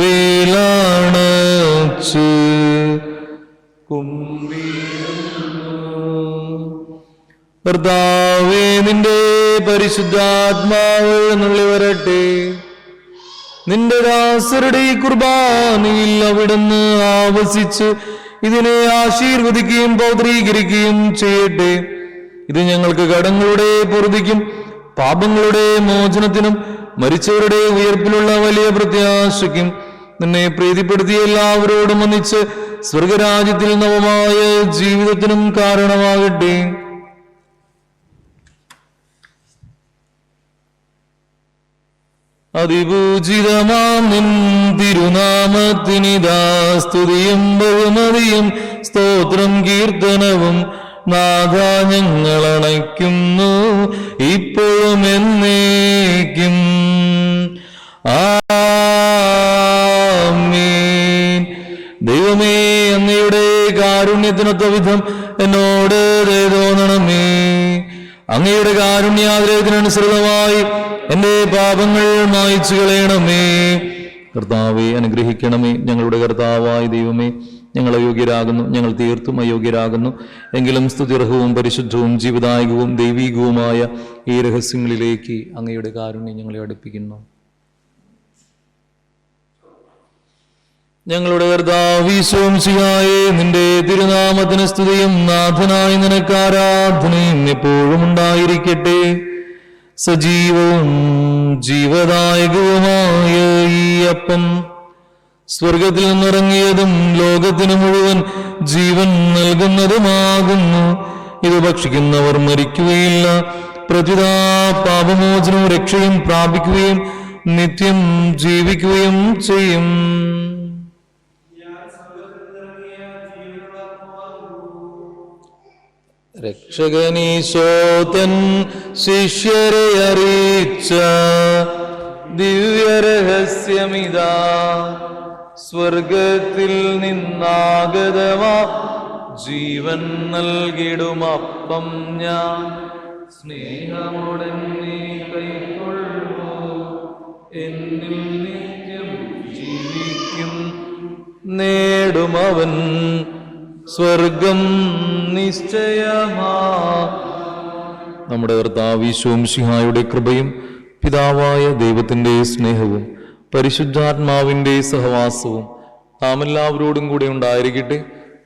കർത്താവേ, നിന്റെ പരിശുദ്ധാത്മാവ് എന്നുള്ളി വരട്ടെ. നിന്റെ ദാസരുടെ ഈ കുർബാനയിൽ അവിടുന്ന് ആവസിച്ച് ഇതിനെ ആശീർവദിക്കുകയും പൗത്രീകരിക്കുകയും ചെയ്യട്ടെ. ഇത് ഞങ്ങൾക്ക് കടങ്ങളുടെ പൊറുതിക്കും പാപങ്ങളുടെ മോചനത്തിനും മരിച്ചവരുടെ ഉയർപ്പിലുള്ള വലിയ പ്രത്യാശയ്ക്കും നിന്നെ പ്രീതിപ്പെടുത്തിയ എല്ലാവരോടും ഒന്നിച്ച് സ്വർഗരാജ്യത്തിൽ നവമായ ജീവിതത്തിനും കാരണമാകട്ടെ. അതിപൂജിതമാം നിൻ തിരുനാമത്തിനിതാ സ്തുതിയും ബഹുമതിയും സ്തോത്രം കീർത്തനവും നാഥ ഞങ്ങൾ അണയ്ക്കുന്നു ഇപ്പോഴും എന്നേക്കും. ആമേൻ. ദൈവമേ, അങ്ങയുടെ കാരുണ്യത്തിനൊത്ത വിധം എന്നോട് ദയ തോന്നണമേ. അങ്ങയുടെ കാരുണ്യാഗ്രഹത്തിനനുസൃതമായി എന്റെ പാപങ്ങൾ മായ്ച്ചു കളയണമേ. കർത്താവെ അനുഗ്രഹിക്കണമേ. ഞങ്ങളുടെ കർത്താവായ ദൈവമേ, ഞങ്ങൾ അയോഗ്യരാകുന്നു, ഞങ്ങൾ തീർത്തും അയോഗ്യരാകുന്നു. എങ്കിലും സ്തുതിർഹവും പരിശുദ്ധവും ജീവദായകവും ദൈവീകവുമായ ഈ രഹസ്യങ്ങളിലേക്ക് അങ്ങയുടെ കാരുണ്യം ഞങ്ങളെ അടുപ്പിക്കുന്നു. ഞങ്ങളുടെ കർത്താവീശോംശിഹായേ, നിന്റെ തിരുനാമത്തിന് സ്തുതിയും നാഥനായ നിനക്ക് ആരാധനയും എപ്പോഴും ഉണ്ടായിരിക്കട്ടെ. സജീവവും ജീവദായകവുമായ ഈ അപ്പം സ്വർഗത്തിൽ നിന്നിറങ്ങിയതും ലോകത്തിന് മുഴുവൻ ജീവൻ നൽകുന്നതുമാകുന്നു. ഇത് ഭക്ഷിക്കുന്നവർ മരിക്കുകയില്ല, പ്രത്യുതാ പാപമോചനവും രക്ഷയും പ്രാപിക്കുകയും നിത്യം ജീവിക്കുകയും ചെയ്യും. രക്ഷകനീശോതൻ ശിഷ്യരെ അറിയിച്ച ദിവ്യരഹസ്യമിതാ, സ്വർഗത്തിൽ നിന്നാഗതമാ ജീവൻ നൽകിടുമപ്പം ഞാൻ സ്നേഹമുടനെ കൈക്കൊള്ളൂ. എന്നിൽ നിത്യം ജീവിക്കും, നേടുമവൻ സ്വർഗം നിശ്ചയമാ. നമ്മുടെ കർത്താവീശോംശിഹായുടെ കൃപയും പിതാവായ ദൈവത്തിന്റെ സ്നേഹവും പരിശുദ്ധാത്മാവിന്റെ സഹവാസവും നാം എല്ലാവരോടും കൂടെ ഉണ്ടായിരിക്കട്ടെ,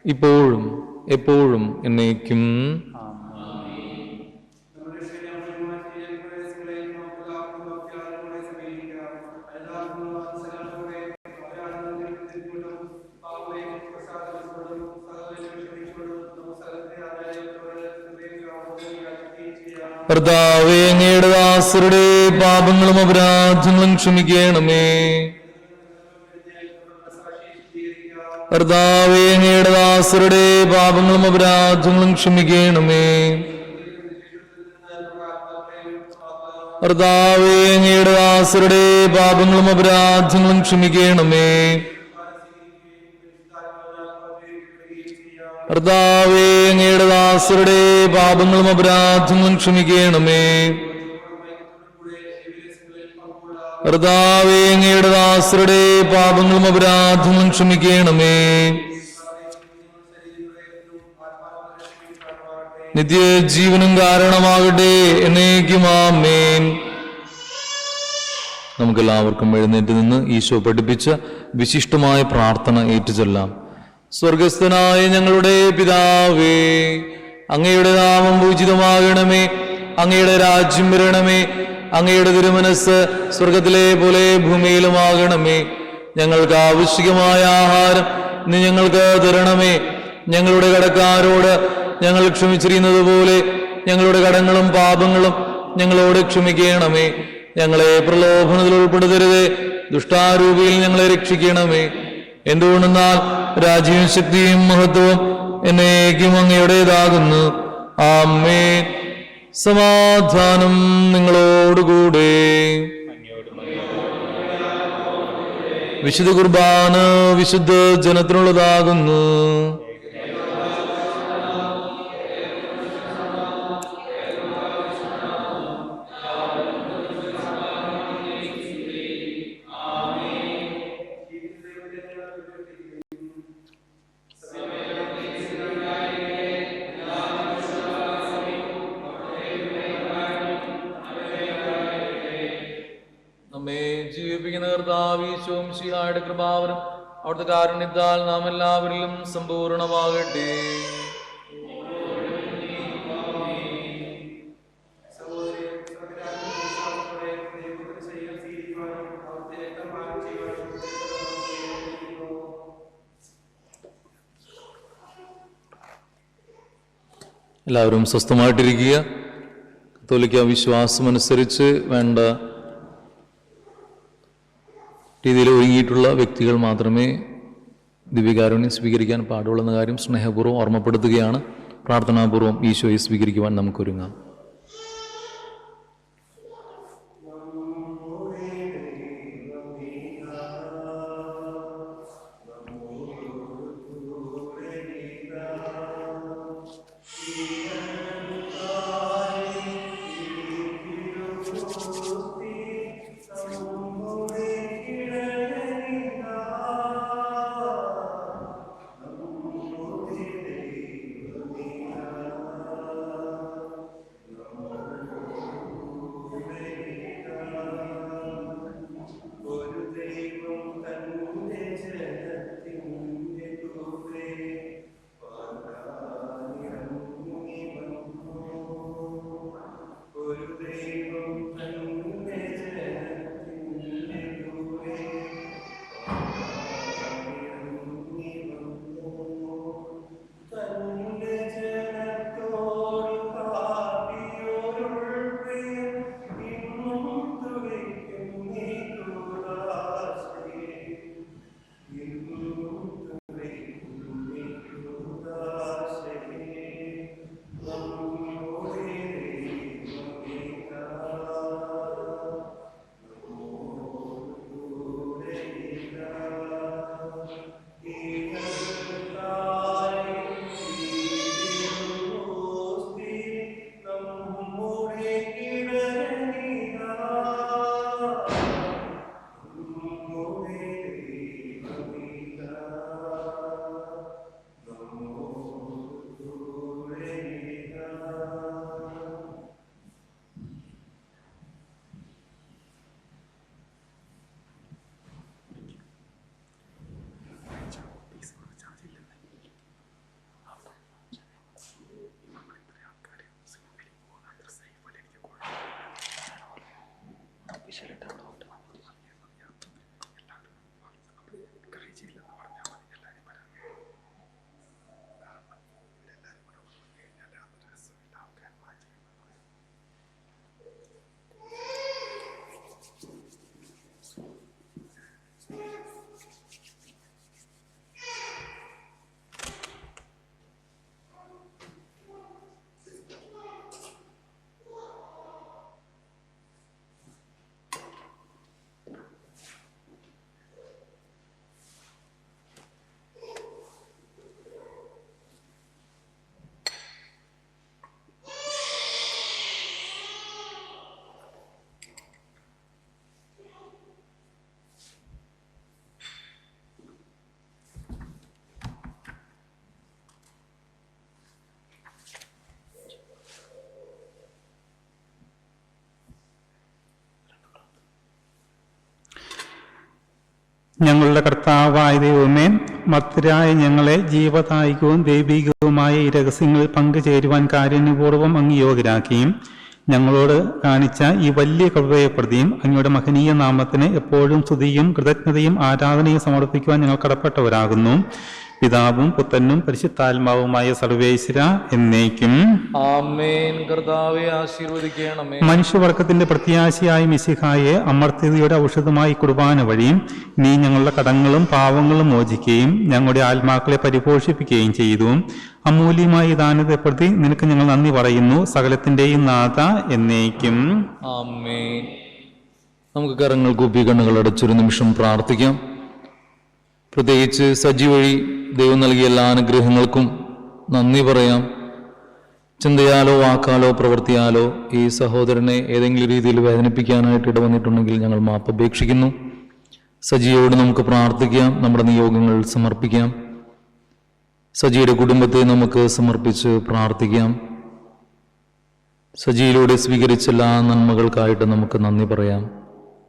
ഇപ്പോഴും എപ്പോഴും എന്നേക്കും. കർത്താവേ, അങ്ങയുടെ ദാസരുടെ പാപങ്ങളും അപരാധങ്ങളും ക്ഷമിക്കണമേ. കർത്താവേ, അങ്ങയുടെ ദാസരുടെ പാപങ്ങളും അപരാധങ്ങളും ക്ഷമിക്കണമേ. കർത്താവേ, അങ്ങയുടെ ദാസരുടെ പാപങ്ങളും അപരാധങ്ങളും ക്ഷമിക്കണമേ. കർത്താവേ, അങ്ങയുടെ ദാസരുടെ പാപങ്ങളും അപരാധങ്ങളും ക്ഷമിക്കണമേ. കർത്താവേ, അങ്ങയുടെ ദാസരുടെ പാപങ്ങളും അപരാധങ്ങളും ക്ഷമിക്കണമേ. നിത്യജീവനും കാരണമാകട്ടെ എന്നേക്കും. ആമേൻ. നമുക്കെല്ലാവർക്കും എഴുന്നേറ്റ് നിന്ന് ഈശോ പഠിപ്പിച്ച വിശിഷ്ടമായ പ്രാർത്ഥന ഏറ്റുചൊല്ലാം. സ്വർഗസ്ഥനായ ഞങ്ങളുടെ പിതാവേ, അങ്ങയുടെ നാമം പൂജിതമാകണമേ. അങ്ങയുടെ രാജ്യം വരണമേ. അങ്ങയുടെ തിരുമനസ് സ്വർഗത്തിലെ പോലെ ഭൂമിയിലുമാകണമേ. ഞങ്ങൾക്ക് ആവശ്യമായ ആഹാരം നീ ഞങ്ങൾക്ക് തരണമേ. ഞങ്ങളുടെ കടക്കാരോട് ഞങ്ങൾ ക്ഷമിച്ചിരിക്കുന്നത് പോലെ ഞങ്ങളുടെ കടങ്ങളും പാപങ്ങളും ഞങ്ങളോട് ക്ഷമിക്കണമേ. ഞങ്ങളെ പ്രലോഭനത്തിൽ ഉൾപ്പെടുത്തരുതേ, ദുഷ്ടാരൂപിയിൽ ഞങ്ങളെ രക്ഷിക്കണമേ. എന്തുകൊണ്ടെന്നാൽ രാജ്യവും ശക്തിയും മഹത്വവും എന്നേക്കും അങ്ങയുടേതാകുന്നു. ആമേൻ. സമാധാനം നിങ്ങളോടുകൂടെ. വിശുദ്ധ കുർബാന വിശുദ്ധ ജനത്തിനുള്ളതാകുന്നു. നമ്മെ ജീവിപ്പിക്കുന്ന കർത്താവീശോംശിഹായുടെ കൃപാവരം അവിടുത്തെ കാരുണ്യത്താൽ നാം എല്ലാവരിലും സമ്പൂർണമാകട്ടെ. എല്ലാവരും സ്വസ്ഥമായിട്ടിരിക്കുക. കത്തോലിക്ക വിശ്വാസമനുസരിച്ച് വേണ്ട രീതിയിൽ ഒരുങ്ങിയിട്ടുള്ള വ്യക്തികൾ മാത്രമേ ദിവ്യകാരുണ്യം സ്വീകരിക്കാൻ പാടുള്ളെന്ന കാര്യം സ്നേഹപൂർവ്വം ഓർമ്മപ്പെടുത്തുകയാണ്. പ്രാർത്ഥനാപൂർവ്വം ഈശോയെ സ്വീകരിക്കുവാൻ നമുക്കൊരുങ്ങാം. ഞങ്ങളുടെ കർത്താവായ ദൈവമേ, മർത്യരായ ഞങ്ങളെ ജീവദായകവും ദൈവികവുമായ ഈ രഹസ്യങ്ങളിൽ പങ്കുചേരുവാൻ കാരുണ്യപൂർവ്വം അങ്ങ് യോഗ്യരാക്കിയും ഞങ്ങളോട് കാണിച്ച ഈ വലിയ കൃപയെ പ്രതിയും അങ്ങയുടെ മഹനീയ നാമത്തിന് എപ്പോഴും സ്തുതിയും കൃതജ്ഞതയും ആരാധനയും സമർപ്പിക്കുവാൻ ഞങ്ങൾ കടപ്പെട്ടവരാകുന്നു. പിതാവും പുത്രനും പരിശുദ്ധാത്മാവുമായ സർവേശ്വര എന്നേക്കും ആമേൻ. കർത്താവേ ആശീർവദിക്കണമേ. മനുഷ്യവർഗത്തിന്റെ പ്രത്യാശയായ മിശിഹായെ അമർത്യതയുടെ ഔഷധമായി കുർബാന വഴി നീ ഞങ്ങളുടെ കടങ്ങളും പാവങ്ങളും മോചിക്കുകയും ഞങ്ങളുടെ ആത്മാക്കളെ പരിപോഷിപ്പിക്കുകയും ചെയ്തു. അമൂല്യമായ ദാനത്തെ പ്രതി നിനക്ക് ഞങ്ങൾ നന്ദി പറയുന്നു. സകലത്തിന്റെയും നാഥ എന്നേക്കും ആമേൻ. നമുക്ക് കരങ്ങൾ കൂപ്പി കണ്ണുകൾ അടച്ചൊരു നിമിഷം പ്രാർത്ഥിക്കാം. പ്രത്യേകിച്ച് സജി വഴി ദൈവം നൽകിയ എല്ലാ അനുഗ്രഹങ്ങൾക്കും നന്ദി പറയാം. ചിന്തയാലോ വാക്കാലോ പ്രവൃത്തിയാലോ ഈ സഹോദരനെ ഏതെങ്കിലും രീതിയിൽ വേദനിപ്പിക്കാനായിട്ട് ഇടവന്നിട്ടുണ്ടെങ്കിൽ ഞങ്ങൾ മാപ്പപേക്ഷിക്കുന്നു. സജിയോട് നമുക്ക് പ്രാർത്ഥിക്കാം, നമ്മുടെ നിയോഗങ്ങൾ സമർപ്പിക്കാം. സജിയുടെ കുടുംബത്തെ നമുക്ക് സമർപ്പിച്ച് പ്രാർത്ഥിക്കാം. സജിയിലൂടെ സ്വീകരിച്ച എല്ലാ നന്മകൾക്കായിട്ട് നമുക്ക് നന്ദി പറയാം.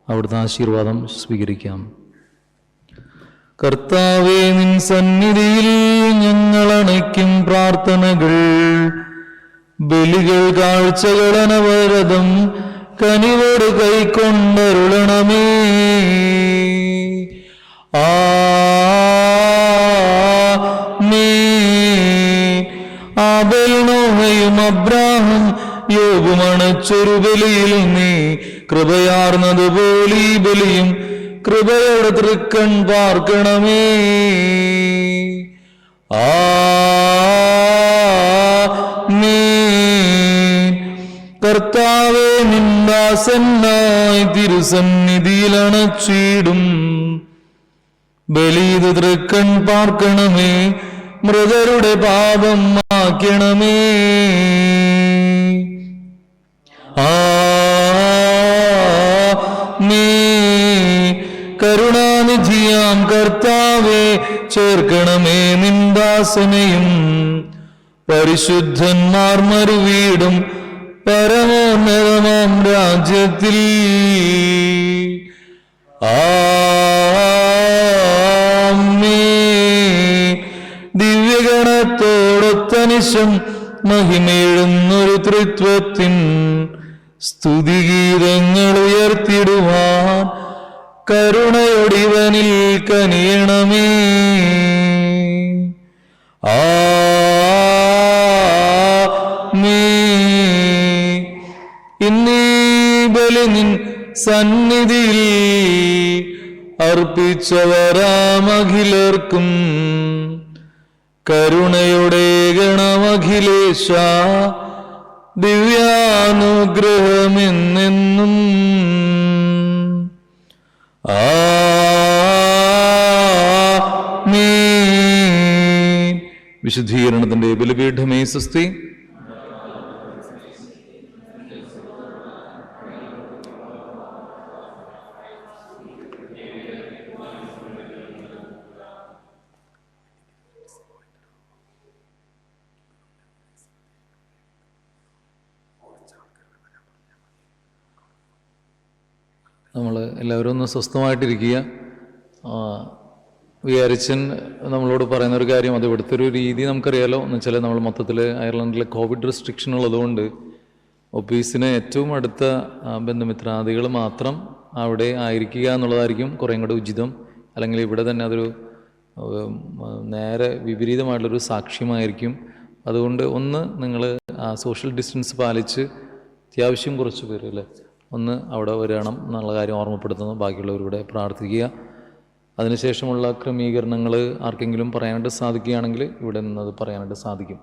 അവിടുത്തെ ആശീർവാദം സ്വീകരിക്കാം. കർത്താവേ, നിൻ സന്നിധിയിൽ ഞങ്ങൾ അണയ്ക്കും പ്രാർത്ഥനകൾ, ബലികൾ, കാഴ്ചകൾ അനവരതം കനിവോട് കൈക്കൊണ്ടരുളണമേ. ആബേൽ, നോഹയും അബ്രാഹം യോബും അണച്ചൊരു ബലിയിൽ നീ കൃപയാർന്നതുപോലെ ഈ ബലിയും കൃപയോടെ തൃക്കൺ പാർക്കണമേ. കർത്താവേ, നിന്ദാസനായി തിരുസന്നിധിയിൽ അണച്ചിടും ബലിത് തൃക്കൺ പാർക്കണമേ. മൃതരുടെ പാപം മാക്കണമേ. കരുണാനിധിയാം കർത്താവേ, ചേർക്കണമേ നിന്ദാസനെയും പരിശുദ്ധന്മാർ മരുവീടും പരമോന്നതമാം രാജ്യത്തിൽ. ദിവ്യഗണത്തോടൊത്തനിശം മഹിമയെഴുന്നൊരു ത്രിത്വത്തിൻ സ്തുതിഗീതങ്ങൾ ഉയർത്തിടുവാൻ കരുണയൊടിവനിൽ കനിയണമേ. ഇന്നീ ബലി നിൻ സന്നിധിയിൽ അർപ്പിച്ചവരാമഖിലർക്കും കരുണയുടെ ഗണമഖിലേശ ദിവ്യാനുഗ്രഹമെന്നെന്നും. വിശുദ്ധീകരണത്തിന്റെ ബലിപീഠമേ സ്വസ്തി. നമ്മൾ എല്ലാവരും ഒന്ന് സ്വസ്ഥമായിട്ടിരിക്കുക. വിചാരിച്ചൻ നമ്മളോട് പറയുന്ന ഒരു കാര്യം, അത് ഇവിടുത്തെ ഒരു രീതി നമുക്കറിയാലോ. എന്ന് വെച്ചാൽ നമ്മൾ മൊത്തത്തിൽ അയർലൻഡിലെ കോവിഡ് റെസ്ട്രിക്ഷൻ ഉള്ളതുകൊണ്ട് ഓഫീസിന് ഏറ്റവും അടുത്ത ബന്ധുമിത്രാദികൾ മാത്രം അവിടെ ആയിരിക്കുക എന്നുള്ളതായിരിക്കും കുറേയും കൂടെ ഉചിതം. അല്ലെങ്കിൽ ഇവിടെ തന്നെ അതൊരു നേരെ വിപരീതമായിട്ടുള്ളൊരു സാക്ഷ്യമായിരിക്കും. അതുകൊണ്ട് ഒന്ന് നിങ്ങൾ സോഷ്യൽ ഡിസ്റ്റൻസ് പാലിച്ച് അത്യാവശ്യം കുറച്ച് പേര് അല്ലേ ഒന്ന് അവിടെ വരണം എന്നുള്ള കാര്യം ഓർമ്മപ്പെടുത്തുന്നു. ബാക്കിയുള്ളവരുടെ പ്രാർത്ഥിക്കുക. അതിനുശേഷമുള്ള ക്രമീകരണങ്ങൾ ആർക്കെങ്കിലും പറയാനായിട്ട് സാധിക്കുകയാണെങ്കിൽ ഇവിടെ നിന്നത് പറയാനായിട്ട് സാധിക്കും.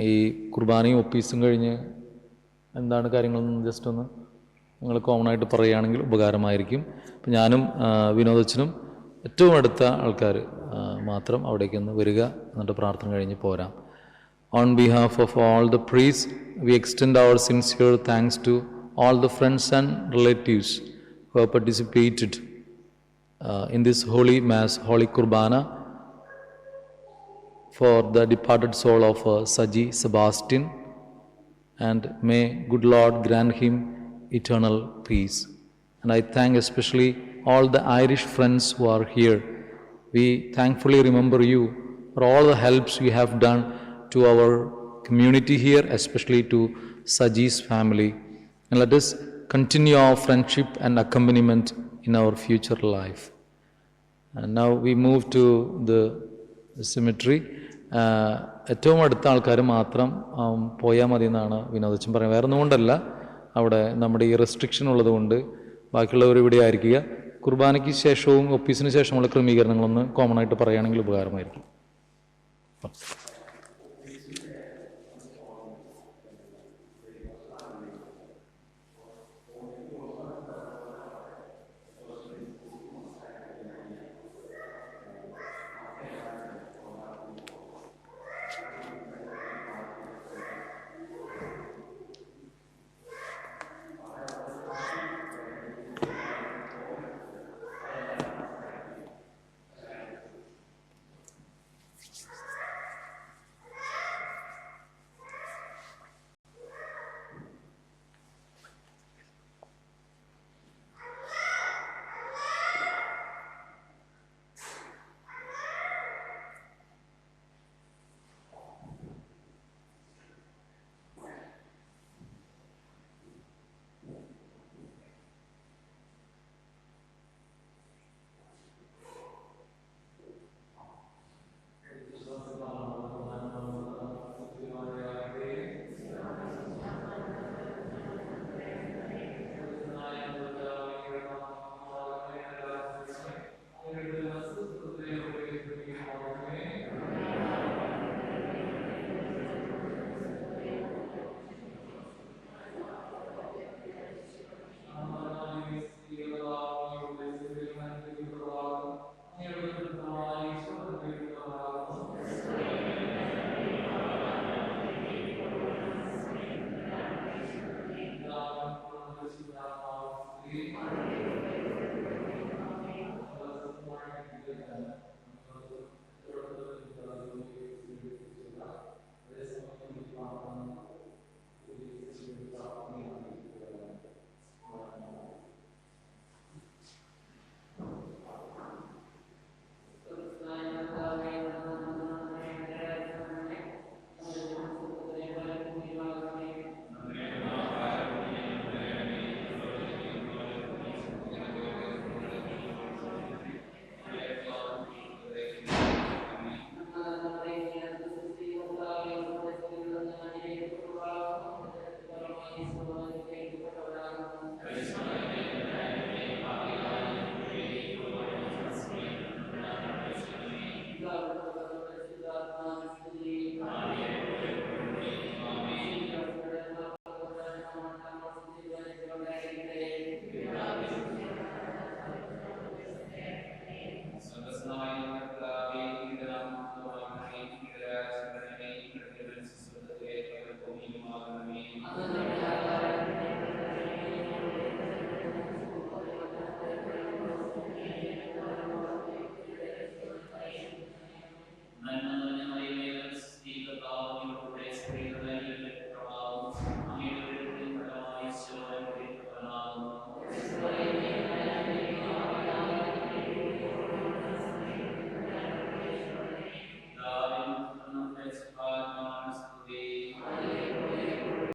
ഈ കുർബാനയും ഒപ്പീസും കഴിഞ്ഞ് എന്താണ് കാര്യങ്ങളെന്ന് ജസ്റ്റ് ഒന്ന് നിങ്ങൾ കോമൺ ആയിട്ട് പറയുകയാണെങ്കിൽ ഉപകാരമായിരിക്കും. അപ്പം ഞാനും വിനോദച്ചനും ഏറ്റവും അടുത്ത ആൾക്കാർ മാത്രം അവിടേക്കൊന്ന് വരിക, എന്നിട്ട് പ്രാർത്ഥന കഴിഞ്ഞ് പോരാം. On behalf of all the priests, we extend our sincere thanks to all the friends and relatives who have participated in this holy mass, holy Kurbana, for the departed soul of Saji Sebastian, and may good Lord grant him eternal peace. And I thank especially all the Irish friends who are here. We thankfully remember you for all the helps you have done to our community here, especially to Saji's family. And let us continue our friendship and accompaniment in our future life. And now we move to the cemetery. ഏറ്റവും അടുത്ത ആൾക്കാർ മാത്രം പോയാൽ മതി എന്നാണ് വിനോദച്ചൻ പറയുന്നത്. വേറെ ഒന്നുകൊണ്ടല്ല, അവിടെ നമ്മുടെ ഈ റെസ്ട്രിക്ഷൻ ഉള്ളതുകൊണ്ട് ബാക്കിയുള്ളവർ ഇവിടെ ആയിരിക്കുക. കുർബാനയ്ക്ക് ശേഷവും ഒപ്പീസിന് ശേഷമുള്ള ക്രമീകരണങ്ങളൊന്ന് കോമൺ ആയിട്ട് പറയുകയാണെങ്കിൽ ഉപകാരമായിരിക്കും.